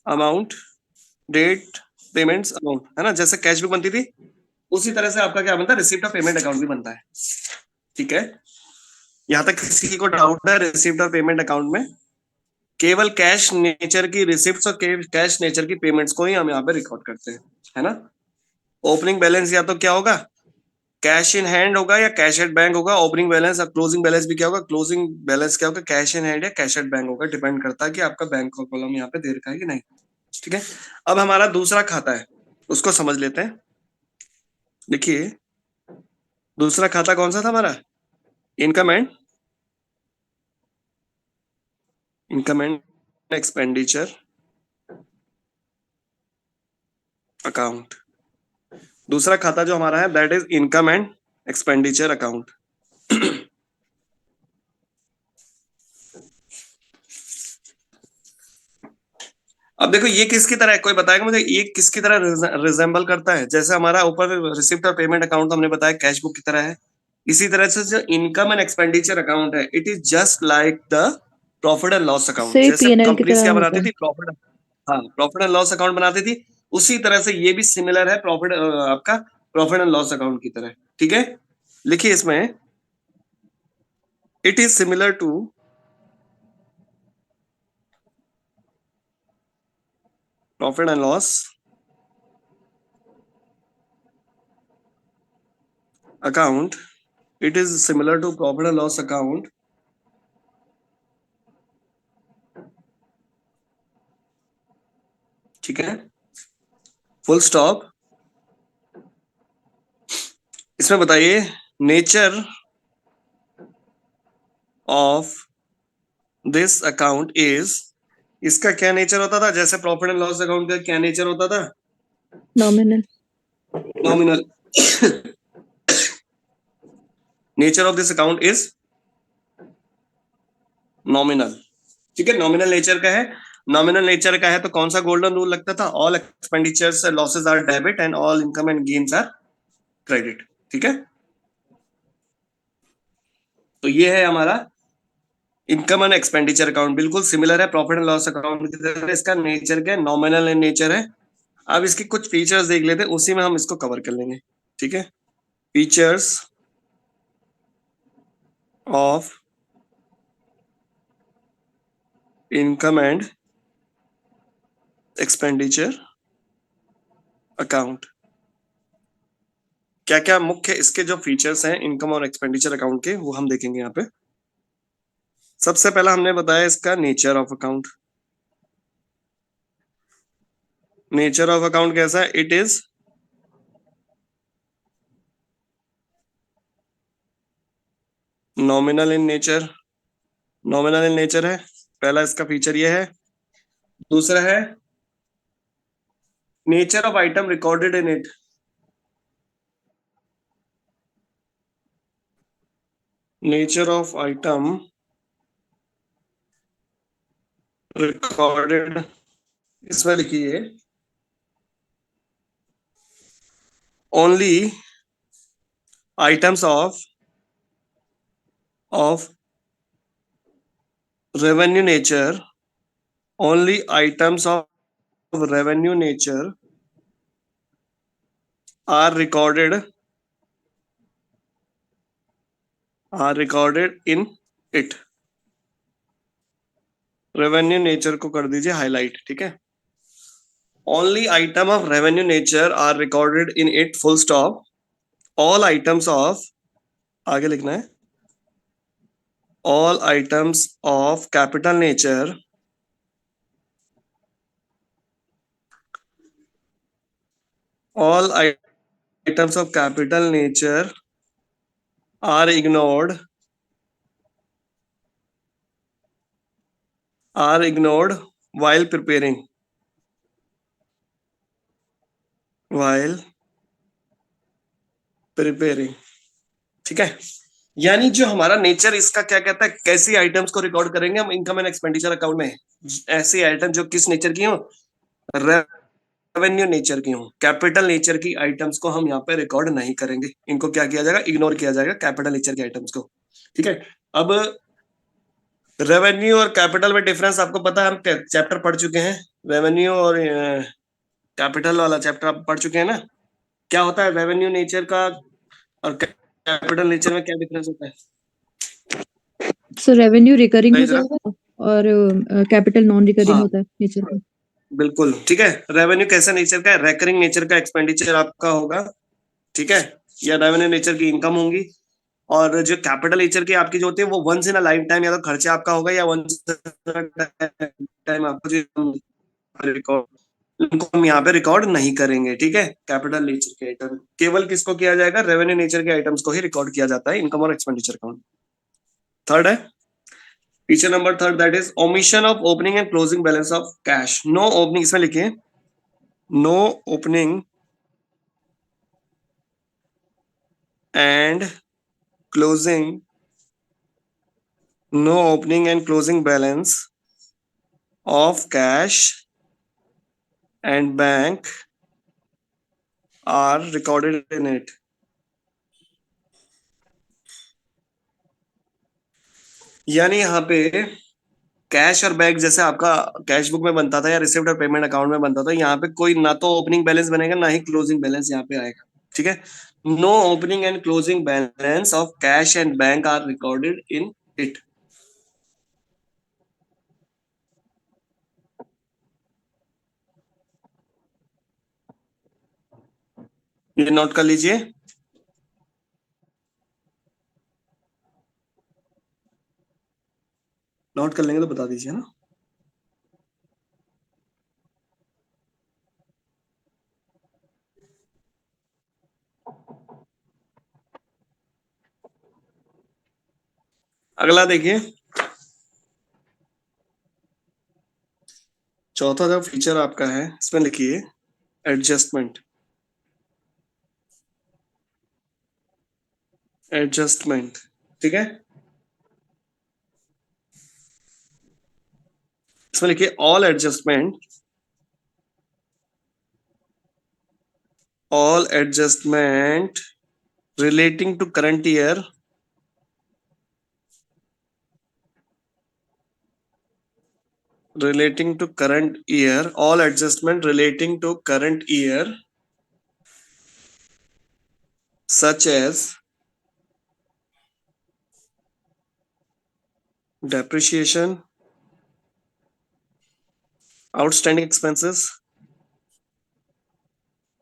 Speaker 1: अमाउंट, डेट, पेमेंट्स, अमाउंट, है ना, जैसे कैश बुक बनती थी उसी तरह से आपका क्या बनता है, रिसिप्ट ऑफ पेमेंट अकाउंट भी बनता है। ठीक है, यहां तक किसी को डाउट है रिसिप्ट और पेमेंट अकाउंट में? केवल कैश नेचर की रिसिप्ट्स और कैश नेचर की पेमेंट्स को ही हम यहाँ पे रिकॉर्ड करते हैं, है ना। ओपनिंग बैलेंस या तो क्या होगा, कैश इन हैंड होगा या कैश एट बैंक होगा। ओपनिंग बैलेंस और क्लोजिंग बैलेंस भी क्या होगा, क्लोजिंग बैलेंस क्या होगा, कैश इन हैंड या कैश एट बैंक होगा। डिपेंड करता है कि आपका बैंक का कॉलम यहाँ पे दे रखा है कि नहीं। ठीक है, अब हमारा दूसरा खाता है, उसको समझ लेते हैं। देखिए, दूसरा खाता कौन सा था हमारा, इनकम एंड एक्सपेंडिचर अकाउंट। दूसरा खाता जो हमारा है that is income and expenditure account. अब देखो ये किसकी तरह है, कोई बताएगा मुझे ये किसकी तरह रिजेंबल करता है? जैसे हमारा ऊपर रिसिप्ट और पेमेंट अकाउंट हमने बताया कैश बुक की तरह है, इसी तरह से जो इनकम एंड एक्सपेंडिचर अकाउंट है it is just like the profit and loss account.
Speaker 3: सिर्फ
Speaker 1: जैसे
Speaker 3: P&L की
Speaker 1: कंपनीज
Speaker 3: तरह
Speaker 1: क्या
Speaker 3: होता
Speaker 1: बनाती
Speaker 3: है।
Speaker 1: थी, प्रॉफिट, हाँ, प्रॉफिट एंड लॉस अकाउंट बनाती थी, उसी तरह से ये भी सिमिलर है प्रॉफिट, आपका प्रॉफिट एंड लॉस अकाउंट की तरह। ठीक है, लिखिए इसमें it is similar to profit and loss account, it is similar to profit and loss account ठीक है, फुल स्टॉप। इसमें बताइए nature of this account is, इसका क्या नेचर होता था, जैसे प्रॉफिट एंड लॉस अकाउंट का क्या नेचर होता था,
Speaker 3: nominal.
Speaker 1: Nominal. Nature of this account is nominal. ठीक है, नॉमिनल नेचर का है। नॉमिनल नेचर का है तो कौन सा गोल्डन रूल लगता था, all expenditures losses are debit and all income and gains are credit. ठीक है, तो ये है हमारा इनकम एंड एक्सपेंडिचर अकाउंट, बिल्कुल सिमिलर है प्रॉफिट एंड लॉस अकाउंट की तरह। इसका नेचर क्या है, नॉमिनल इन नेचर है। अब इसके कुछ फीचर्स देख लेते हैं, उसी में हम इसको कवर कर लेंगे। ठीक है, features of income and expenditure account. क्या क्या मुख्य इसके जो फीचर्स हैं इनकम और एक्सपेंडिचर अकाउंट के, वो हम देखेंगे यहाँ पे। सबसे पहला हमने बताया इसका nature of account. Nature of account कैसा है, it is nominal in nature. Nominal in nature है, पहला इसका फीचर ये है। दूसरा है nature of item recorded in it. Nature of item recorded, इसमें लिखिए only items of revenue nature, only items of revenue nature are recorded in it. Revenue nature को कर दीजिए हाईलाइट, ठीक है। Only item of revenue nature are recorded in it, full stop. All items of, आगे लिखना है, all items of capital nature all items of capital nature are ignored while preparing ठीक है। यानी जो हमारा नेचर इसका क्या कहता है, कैसी आइटम्स को रिकॉर्ड करेंगे हम इनकम एंड एक्सपेंडिचर अकाउंट में, ऐसी आइटम जो किस नेचर की हो, रेवेन्यू नेचर की हो। कैपिटल नेचर की आइटम्स को हम यहाँ पे रिकॉर्ड नहीं करेंगे, इनको क्या किया जाएगा, इग्नोर किया जाएगा कैपिटल नेचर की आइटम्स को, ठीक है। अब रेवेन्यू और कैपिटल में डिफरेंस आपको पता है, हम चैप्टर पढ़ चुके हैं, रेवेन्यू और कैपिटल वाला चैप्टर आप पढ़ चुके हैं ना। क्या होता है रेवेन्यू नेचर का और कैपिटल नेचर में क्या डिफरेंस होता है?
Speaker 3: सर रेवेन्यू रिकरिंग हो जाएगा और कैपिटल नॉन रिकरिंग होता है नेचर का।
Speaker 1: बिल्कुल ठीक है। रेवेन्यू कैसा नेचर का है, रेकरिंग नेचर का एक्सपेंडिचर आपका होगा, ठीक है, या रेवेन्यू नेचर की इनकम होंगी। और जो कैपिटल नेचर की आपकी जो होती है वो once in a life time या तो खर्चा आपका होगा या वंस टाइम आपको जो रिकॉर्ड, उनको हम यहाँ पे रिकॉर्ड नहीं करेंगे, ठीक है। कैपिटल नेचर के आइटम केवल किसको किया जाएगा, रेवेन्यू नेचर के आइटम्स को ही रिकॉर्ड किया जाता है इनकम और एक्सपेंडिचर अकाउंट। थर्ड है feature number third, that is omission of opening and closing balance of cash. No opening, इसमें लिखिए no opening and closing, no opening and closing balance of cash and bank are recorded in it. यानी यहाँ पे cash और bank जैसे आपका cash book में बनता था या रिसिप्ट और पेमेंट अकाउंट में बनता था, यहाँ पे कोई ना तो ओपनिंग बैलेंस बनेगा ना ही क्लोजिंग बैलेंस यहाँ पे आएगा, ठीक है। No opening and closing balance of cash and bank are recorded in it. ये नोट कर लीजिए। नोट कर लेंगे तो बता दीजिए ना। अगला देखिए, चौथा जो फीचर आपका है इसमें लिखिए एडजस्टमेंट। एडजस्टमेंट, ठीक है। इसमें लिखिए all adjustment relating to current year all adjustment relating to current year such as depreciation, outstanding expenses,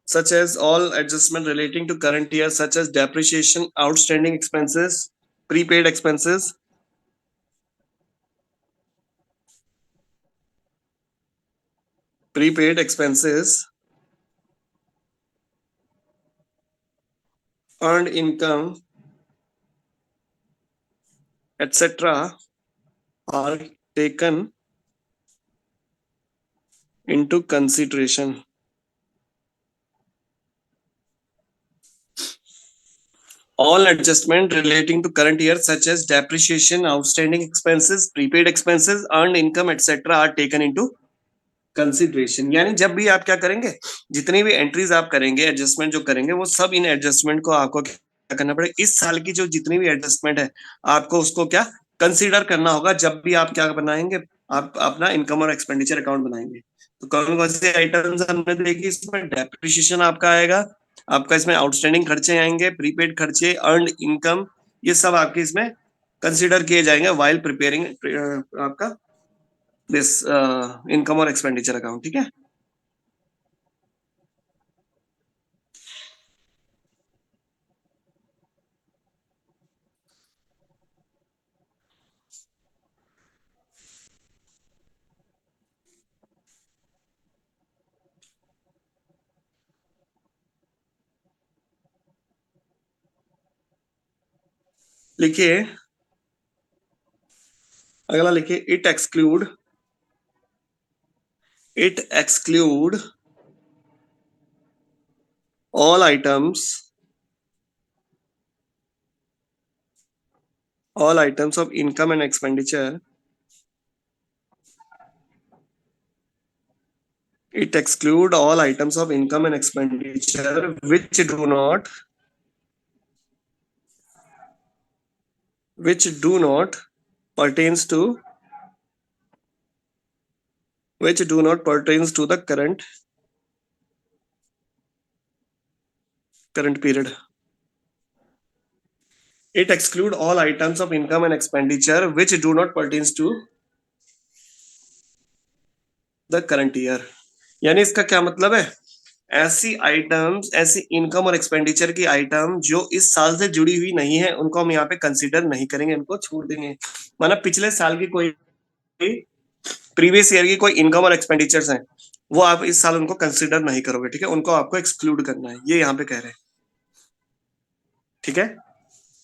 Speaker 1: such as all adjustment relating to current year such as depreciation, outstanding expenses, prepaid expenses, earned income, etc. are taken into consideration. All adjustment relating to current year such as depreciation, outstanding expenses, prepaid expenses, earned income, etc. are taken into consideration. यानी जब भी आप क्या करेंगे, जितनी भी entries आप करेंगे, एडजस्टमेंट जो करेंगे, वो सब इन एडजस्टमेंट को आपको क्या करना पड़ेगा, इस साल की जो जितनी भी एडजस्टमेंट है आपको उसको क्या कंसीडर करना होगा जब भी आप क्या बनाएंगे, आप अपना इनकम और एक्सपेंडिचर अकाउंट बनाएंगे। तो कौन से आइटम्स हमने देखी इसमें? डेप्रिसिएशन आपका आएगा, आपका इसमें आउटस्टैंडिंग खर्चे आएंगे, प्रीपेड खर्चे, अर्नड इनकम, ये सब आपके इसमें कंसीडर किए जाएंगे व्हाइल प्रिपेयरिंग आपका दिस इनकम और एक्सपेंडिचर अकाउंट। ठीक है, लिखिए अगला, लिखिए it exclude all items of income and expenditure. It exclude all items of income and expenditure which do not pertains to the current period. It exclude all items of income and expenditure which do not pertains to the current year. यानी इसका क्या मतलब है? ऐसी items, ऐसी income और expenditure की item जो इस साल से जुड़ी हुई नहीं है, उनको हम यहाँ पे कंसीडर नहीं करेंगे, इनको छोड़ देंगे। माना पिछले साल की कोई, प्रीवियस ईयर की कोई इनकम और एक्सपेंडिचर्स हैं, वो आप इस साल उनको कंसीडर नहीं करोगे। ठीक है, उनको आपको एक्सक्लूड करना है, ये यहाँ पे कह रहे हैं। ठीक है,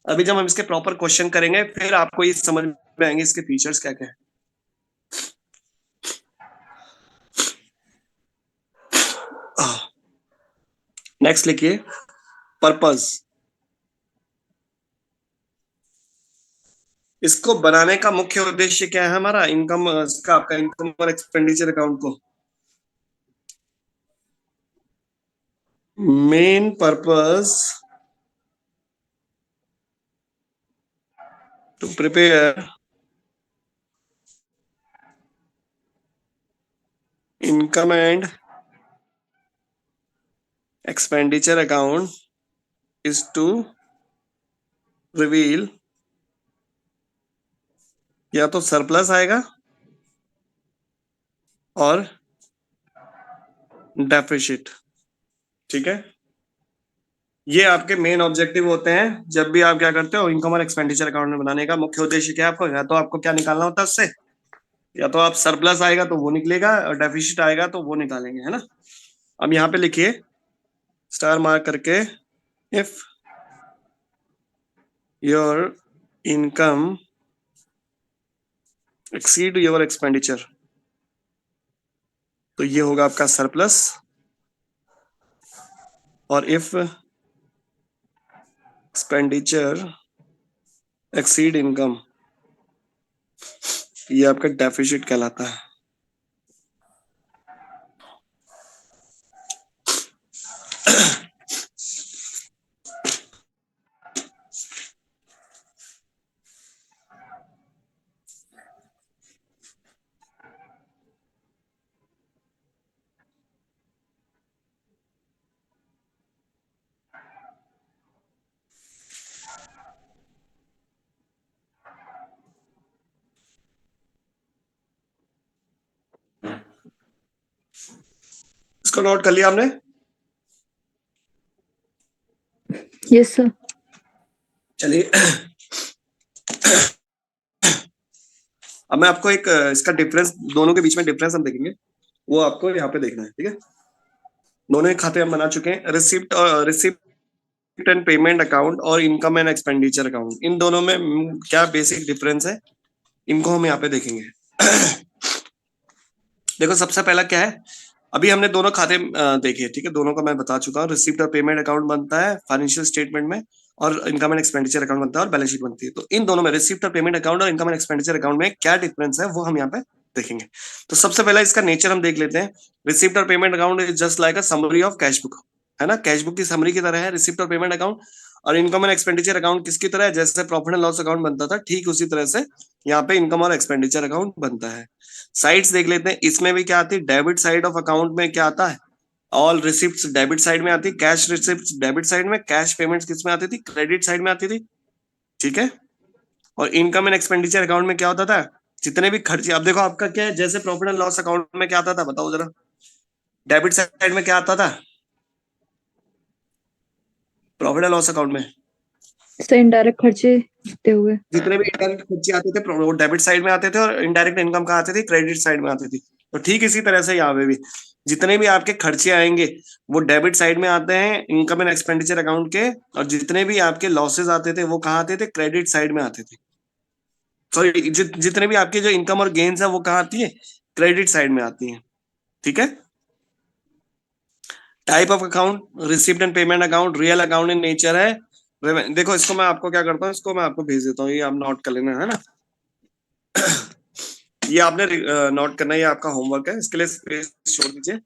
Speaker 1: अभी जब हम इसके प्रॉपर क्वेश्चन करेंगे फिर आपको ये समझ में आएंगे इसके फीचर्स क्या क्या है। नेक्स्ट लिखिए पर्पस। इसको बनाने का मुख्य उद्देश्य क्या है हमारा? इनकम का, आपका इनकम और एक्सपेंडिचर अकाउंट को main purpose to prepare income and expenditure account is to reveal या तो सरप्लस आएगा और डेफिसिट। ठीक है, ये आपके मेन ऑब्जेक्टिव होते हैं जब भी आप क्या करते हो इनकम और एक्सपेंडिचर अकाउंट में बनाने का मुख्य उद्देश्य क्या है आपको? या तो आपको क्या निकालना होता है उससे, या तो आप सरप्लस आएगा तो वो निकलेगा और डेफिसिट आएगा तो वो निकालेंगे, है ना। अब यहाँ पे लिखिए स्टार मार्क करके, if your income exceed your expenditure, तो ये होगा आपका सरप्लस, और इफ एक्सपेंडिचर एक्सीड इनकम, ये आपका डेफिसिट कहलाता है। इसको नोट कर लिया आपने?
Speaker 3: Yes sir.
Speaker 1: चलिए अब मैं आपको एक इसका डिफरेंस, दोनों के बीच में डिफरेंस हम देखेंगे, वो आपको यहाँ पे देखना है। ठीक है, दोनों ही खाते हम बना चुके हैं, रिसिप्ट एंड पेमेंट अकाउंट और इनकम एंड एक्सपेंडिचर अकाउंट। इन दोनों में क्या बेसिक डिफरेंस है, इनको हम यहाँ पे देखेंगे। देखो सबसे पहला क्या है, अभी हमने दोनों खाते देखे। ठीक है, दोनों का मैं बता चुका हूँ। रिसिप्ट और पेमेंट अकाउंट बनता है फाइनेंशियल स्टेटमेंट में, और इनकम एंड एक्सपेंडिचर अकाउंट बनता है और बैलेंस शीट बनती है। तो इन दोनों में रिसिप्ट और पेमेंट अकाउंट और इनकम एंड एक्सपेंडिचर अकाउंट में क्या डिफरेंस है वो हम यहाँ पे देखेंगे। तो सबसे पहला इसका नेचर हम देख लेते हैं। रिसिप्ट और payment account is just like a summary of cash book, है ना, कैश बुक की समरी की तरह है रिसिप्ट और पेमेंट अकाउंट। और इनकम एंड एक्सपेंडिचर अकाउंट किसकी तरह है, जैसे प्रॉफिट एंड लॉस अकाउंट बनता था ठीक उसी तरह से यहाँ पे इनकम और एक्सपेंडिचर अकाउंट बनता है। साइड्स देख लेते हैं, इसमें भी क्या आती है, डेबिट साइड ऑफ अकाउंट में क्या आता है, ऑल रिसिप्ट्स डेबिट साइड में आती, कैश रिसिप्ट्स डेबिट साइड में, कैश पेमेंट्स किस में आती थी, क्रेडिट साइड में आती थी। ठीक है, और इनकम एंड एक्सपेंडिचर अकाउंट में क्या होता था, जितने भी खर्चे, अब देखो आपका क्या है, जैसे प्रॉफिट एंड लॉस अकाउंट में क्या आता था बताओ जरा, डेबिट साइड में क्या आता था प्रॉफिट एंड लॉस अकाउंट में,
Speaker 3: सर इनडायरेक्ट खर्चे जितने हुए,
Speaker 1: जितने भी इनडायरेक्ट खर्चे आते थे वो डेबिट साइड में आते थे, और इनडायरेक्ट इनकम कहाँ आती थी, क्रेडिट साइड में आती थी। तो ठीक इसी तरह से यहाँ पे भी जितने भी आपके खर्चे आएंगे वो डेबिट साइड में आते हैं इनकम एंड एक्सपेंडिचर अकाउंट के, और जितने भी आपके लॉसेज आते थे वो कहाँ आते थे, क्रेडिट साइड में आते थे। सॉरी, जितने भी आपके जो इनकम और गेन्स है वो कहाँ आती है, क्रेडिट साइड में आती है। ठीक है, type of account, receipt and payment account, real account in nature है। देखो इसको मैं आपको क्या करता हूँ, इसको मैं आपको भेज देता हूँ, ये आप नोट कर लेना है ना। ये आपने नोट करना है, ये आपका होमवर्क है, इसके लिए स्पेस छोड़ दीजिए।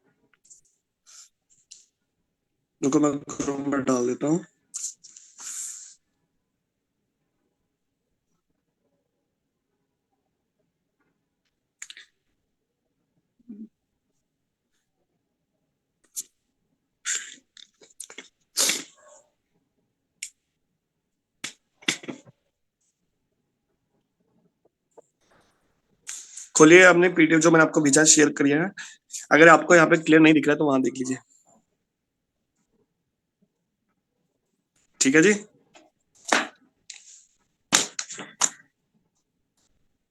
Speaker 1: रुको मैं क्रोम में डाल देता हूँ। खोलिए आपने पीडीएफ जो मैंने आपको भेजा शेयर करिए है। अगर आपको यहाँ पे क्लियर नहीं दिख रहा है तो वहां देख लीजिए। ठीक है जी,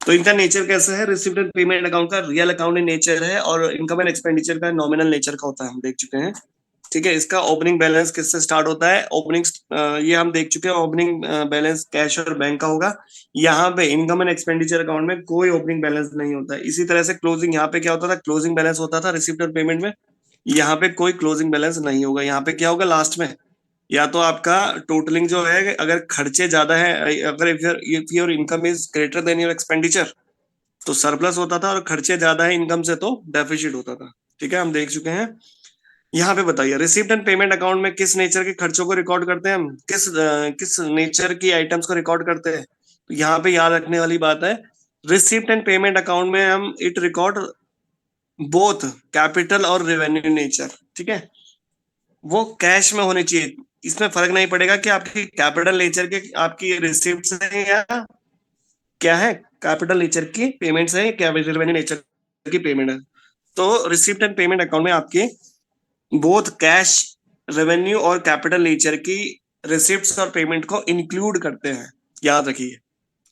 Speaker 1: तो इनका नेचर कैसा है, रिसिप्ट एंड पेमेंट अकाउंट का रियल अकाउंट इन नेचर है, और इनकम एंड एक्सपेंडिचर का नॉमिनल नेचर का होता है, हम देख चुके हैं। ठीक है, इसका ओपनिंग बैलेंस किससे स्टार्ट होता है, ओपनिंग ये हम देख चुके हैं, ओपनिंग बैलेंस कैश और बैंक का होगा। यहाँ पे इनकम एंड एक्सपेंडिचर अकाउंट में कोई ओपनिंग बैलेंस नहीं होता है। इसी तरह से क्लोजिंग, यहाँ पे क्या होता था, क्लोजिंग बैलेंस होता था रिसिप्ट और पेमेंट में, यहाँ पे कोई क्लोजिंग बैलेंस नहीं होगा। यहाँ पे क्या होगा लास्ट में, या तो आपका टोटलिंग जो है, अगर खर्चे ज्यादा है, अगर if your income is greater than your expenditure तो सरप्लस होता था, और खर्चे ज्यादा है इनकम से तो डेफिसिट होता था। ठीक है, हम देख चुके हैं। यहाँ पे बताइए रिसिप्ट एंड पेमेंट अकाउंट में किस नेचर के खर्चों को रिकॉर्ड करते हैं हम, किस नेचर की आइटम्स को रिकॉर्ड करते हैं। तो यहाँ पे याद रखने वाली बात है, रिसिप्ट एंड पेमेंट अकाउंट में हम इट रिकॉर्ड बोथ कैपिटल और रेवेन्यू नेचर। ठीक है, वो कैश में होने चाहिए, इसमें फर्क नहीं पड़ेगा कि आपकी कैपिटल नेचर के आपकी रिसिप्ट है या क्या है, कैपिटल नेचर की पेमेंट्स है, क्या रेवेन्यू नेचर की पेमेंट है। तो रिसिप्ट एंड पेमेंट अकाउंट में आपके बोथ कैश, रेवेन्यू और कैपिटल नेचर की रिसिप्ट्स और पेमेंट को इंक्लूड करते हैं। याद रखिए,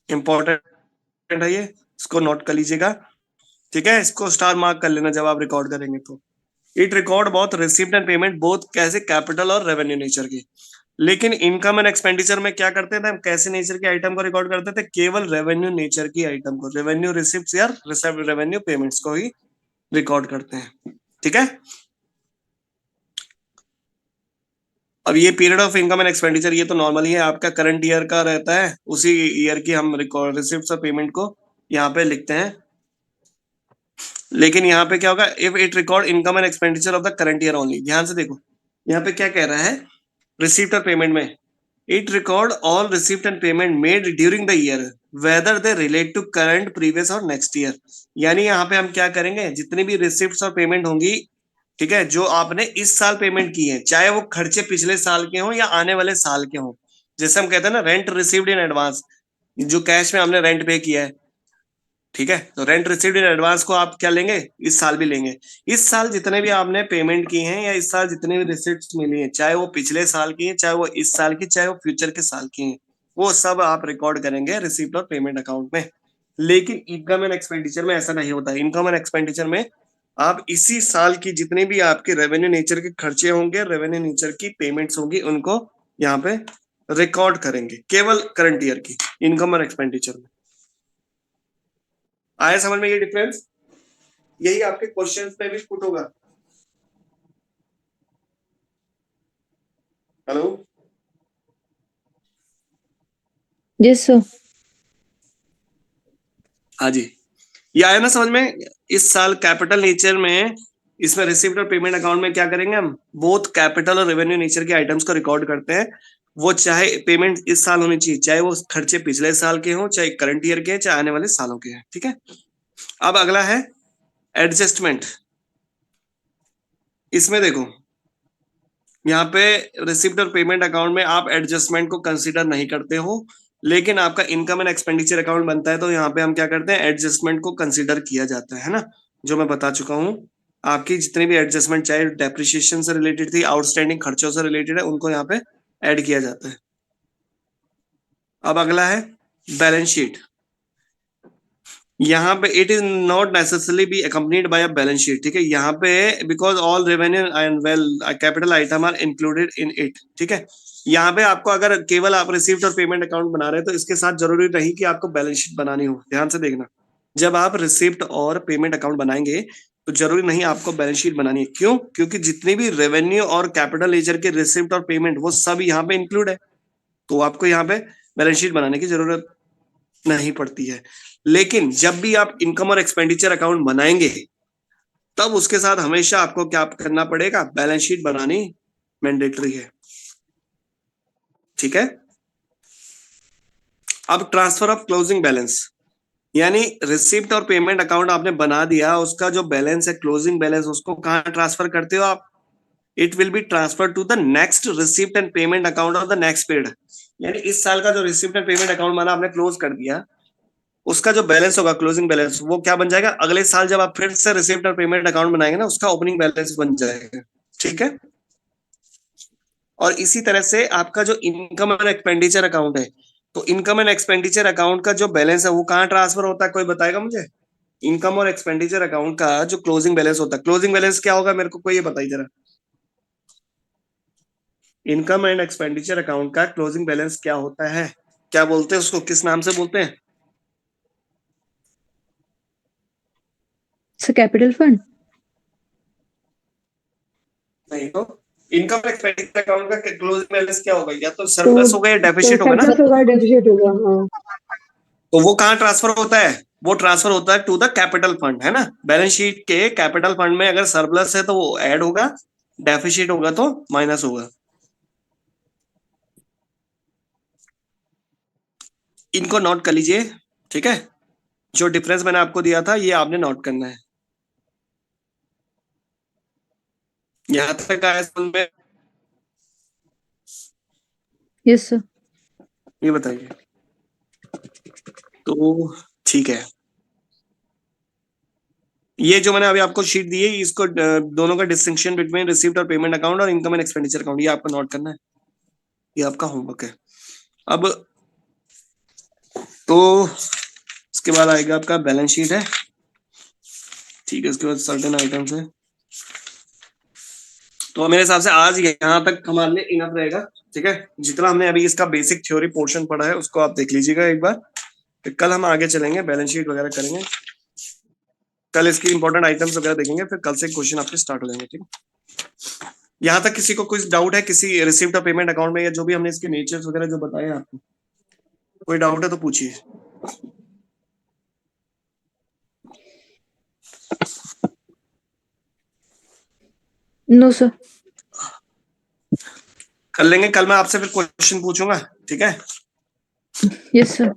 Speaker 1: इंपॉर्टेंट है ये, इसको नोट कर लीजिएगा। ठीक है, इसको स्टार मार्क कर लेना जब आप रिकॉर्ड करेंगे तो। It record both receipt and payment both कैसे, कैपिटल और रेवेन्यू नेचर की। लेकिन इनकम एंड एक्सपेंडिचर में क्या करते थे हम, कैसे नेचर के आइटम को रिकॉर्ड करते थे, केवल रेवेन्यू नेचर की आइटम को, रेवेन्यू रिसिप्ट्स या रेवेन्यू पेमेंट्स को ही रिकॉर्ड करते हैं। ठीक है, अब ये period of income and expenditure ये तो नॉर्मली है, आपका करंट ईयर का रहता है, उसी ईयर की हम रिकॉर्ड रिसिप्ट्स और पेमेंट को यहाँ पे लिखते हैं। लेकिन यहाँ पे क्या होगा, if it record income and expenditure of the current year only. ध्यान से देखो यहाँ पे क्या कह रहा है, रिसिप्ट और पेमेंट में it record all receipt and payment made during the year whether they relate to current, previous और नेक्स्ट ईयर। यानी यहाँ पे हम क्या करेंगे, जितनी भी रिसिप्ट्स और पेमेंट होंगी, ठीक है, जो आपने इस साल पेमेंट की है, चाहे वो खर्चे पिछले साल के हों या आने वाले साल के हों। जैसे हम कहते हैं ना, रेंट रिसीव्ड इन एडवांस, जो कैश में हमने रेंट पे किया है। ठीक है, तो रेंट रिसीव्ड इन एडवांस को आप क्या लेंगे, इस साल भी लेंगे। इस साल जितने भी आपने पेमेंट की हैं या इस साल जितने भी रिसिप्ट्स मिली हैं, चाहे वो पिछले साल की है, चाहे वो इस साल की, चाहे वो फ्यूचर के साल की हैं, वो सब आप रिकॉर्ड करेंगे रिसिप्ट और पेमेंट अकाउंट में। लेकिन इनकम एंड एक्सपेंडिचर में ऐसा नहीं होता। इनकम एंड एक्सपेंडिचर में आप इसी साल की जितने भी आपके रेवेन्यू नेचर के खर्चे होंगे, रेवेन्यू नेचर की पेमेंट्स होंगी, उनको यहाँ पे रिकॉर्ड करेंगे, केवल करंट ईयर की इनकम और एक्सपेंडिचर में। आया समझ में ये डिफरेंस? यही आपके क्वेश्चंस पे भी पुट होगा। Hello,
Speaker 3: yes sir.
Speaker 1: हाँ जी, ये आया ना समझ में। इस साल कैपिटल नेचर में, इसमें रिसिप्ट और पेमेंट अकाउंट में क्या करेंगे हम, बोथ कैपिटल और रेवेन्यू नेचर के आइटम्स को रिकॉर्ड करते हैं। वो चाहे पेमेंट इस साल होनी चाहिए, चाहे वो खर्चे पिछले साल के हों, चाहे करंट ईयर के हैं, चाहे आने वाले सालों के हैं। ठीक है, अब अगला है एडजस्टमेंट। इसमें देखो, यहाँ पे रिसिप्ट और पेमेंट अकाउंट में आप एडजस्टमेंट को कंसीडर नहीं करते हो, लेकिन आपका इनकम एंड एक्सपेंडिचर अकाउंट बनता है तो यहाँ पे हम क्या करते हैं, एडजस्टमेंट को कंसीडर किया जाता है ना, जो मैं बता चुका हूँ। आपकी जितनी भी एडजस्टमेंट चाहे डेप्रिसिएशन से रिलेटेड थी, आउटस्टैंडिंग खर्चों से रिलेटेड है, उनको यहाँ पे ऐड किया जाता है। अब अगला है बैलेंस शीट। यहाँ पे it is not necessarily be accompanied by a balance sheet. ठीक है, यहाँ पे because all revenue and well capital item are included in it. ठीक है, यहाँ पे आपको अगर केवल आप रिसीव्ड और पेमेंट अकाउंट बना रहे हैं तो इसके साथ जरूरी नहीं कि आपको बैलेंस शीट बनानी हो। ध्यान से देखना, जब आप रिसिप्ट और पेमेंट अकाउंट बनाएंगे तो जरूरी नहीं आपको बैलेंस शीट बनानी है। क्यों? क्योंकि जितनी भी रेवेन्यू और कैपिटल लेजर के रिसिप्ट और पेमेंट वो सब यहाँ पे इंक्लूड है, तो आपको यहाँ पे बैलेंस शीट बनाने की जरूरत नहीं पड़ती है। लेकिन जब भी आप इनकम और एक्सपेंडिचर अकाउंट बनाएंगे तब उसके साथ हमेशा आपको क्या करना पड़ेगा, बैलेंस शीट बनानी मैंडेटरी है। ठीक है, अब ट्रांसफर ऑफ क्लोजिंग बैलेंस, यानी रिसिप्ट और पेमेंट अकाउंट आपने बना दिया, उसका जो बैलेंस है क्लोजिंग बैलेंस, उसको कहां ट्रांसफर करते हो आप? It will be transfer to the next receipt and payment account of the next period. यानी इस साल का जो रिसिप्ट एंड पेमेंट अकाउंट बना आपने क्लोज कर दिया, उसका जो बैलेंस होगा क्लोजिंग बैलेंस, वो क्या बन जाएगा, अगले साल जब आप फिर से रिसिप्ट और पेमेंट अकाउंट बनाएंगे ना, उसका ओपनिंग बैलेंस बन जाएगा। ठीक है, और इसी तरह से आपका जो इनकम और एक्सपेंडिचर अकाउंट है, तो इनकम एंड एक्सपेंडिचर अकाउंट का जो बैलेंस है वो कहाँ ट्रांसफर होता है, कोई बताएगा मुझे? इनकम और एक्सपेंडिचर अकाउंट का जो क्लोजिंग बैलेंस होता है, क्लोजिंग बैलेंस क्या होगा, मेरे को कोई ये बताइए जरा। इनकम एंड एक्सपेंडिचर अकाउंट का क्लोजिंग बैलेंस क्या होता है? क्या बोलते हैं उसको, किस नाम से बोलते हैं?
Speaker 3: Sir capital fund.
Speaker 1: नहीं तो इनकम एक्सपेंडिचर अकाउंट का क्लोजिंग बैलेंस क्या होगा, या तो
Speaker 2: तो
Speaker 1: सरप्लस होगा या डेफिसिट होगा ना।
Speaker 2: सरप्लस होगा, डेफिसिट होगा। हाँ,
Speaker 1: तो वो कहाँ ट्रांसफर होता है, वो ट्रांसफर होता है टू द कैपिटल फंड, है ना। बैलेंस शीट के कैपिटल फंड में अगर सरप्लस है तो वो ऐड होगा, डेफिसिट होगा तो माइनस होगा। इनको नोट कर लीजिए। ठीक है, जो डिफरेंस मैंने आपको दिया था ये आपने नोट करना है। यहां तक आया समझ में?
Speaker 3: Yes sir.
Speaker 1: ये बताइए। तो ठीक है, ये जो मैंने अभी आपको शीट दी है, इसको दोनों का डिस्टिंक्शन बिटवीन रिसीव्ड और पेमेंट अकाउंट और इनकम एंड एक्सपेंडिचर अकाउंट, ये आपको नोट करना है, ये आपका होमवर्क है। अब तो इसके बाद आएगा आपका बैलेंस शीट है। ठीक है, इसके बाद सर्टेन आइटम्स है। तो मेरे हिसाब से आज यहाँ तक हमारे लिए इनफ रहेगा। ठीक है, जितना हमने अभी इसका बेसिक थ्योरी पोर्शन पढ़ा है उसको आप देख लीजिएगा एक बार, फिर कल हम आगे चलेंगे, बैलेंस शीट वगैरह करेंगे, कल इसकी इंपॉर्टेंट आइटम्स वगैरह देखेंगे, फिर कल से क्वेश्चन आपके स्टार्ट हो जाएंगे। ठीक है, यहाँ तक किसी को कुछ डाउट है किसी रिसिप्ट और पेमेंट अकाउंट में, या जो भी हमने इसके नेचर्स वगैरह जो बताए आपको, कोई डाउट है तो पूछिए।
Speaker 3: No sir.
Speaker 1: कर लेंगे, कल मैं आपसे फिर क्वेश्चन पूछूंगा। ठीक है,
Speaker 3: यस सर।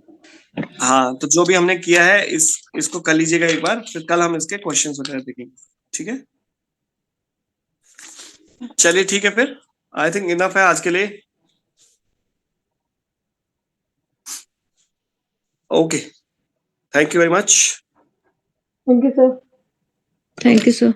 Speaker 1: हाँ, तो जो भी हमने किया है इसको कर लीजिएगा एक बार, फिर कल हम इसके क्वेश्चन वगैरह देखेंगे। ठीक है, चलिए ठीक है, फिर आई थिंक इनफ है आज के लिए। Okay, thank you very much.
Speaker 2: Thank you sir.
Speaker 3: Thank you sir.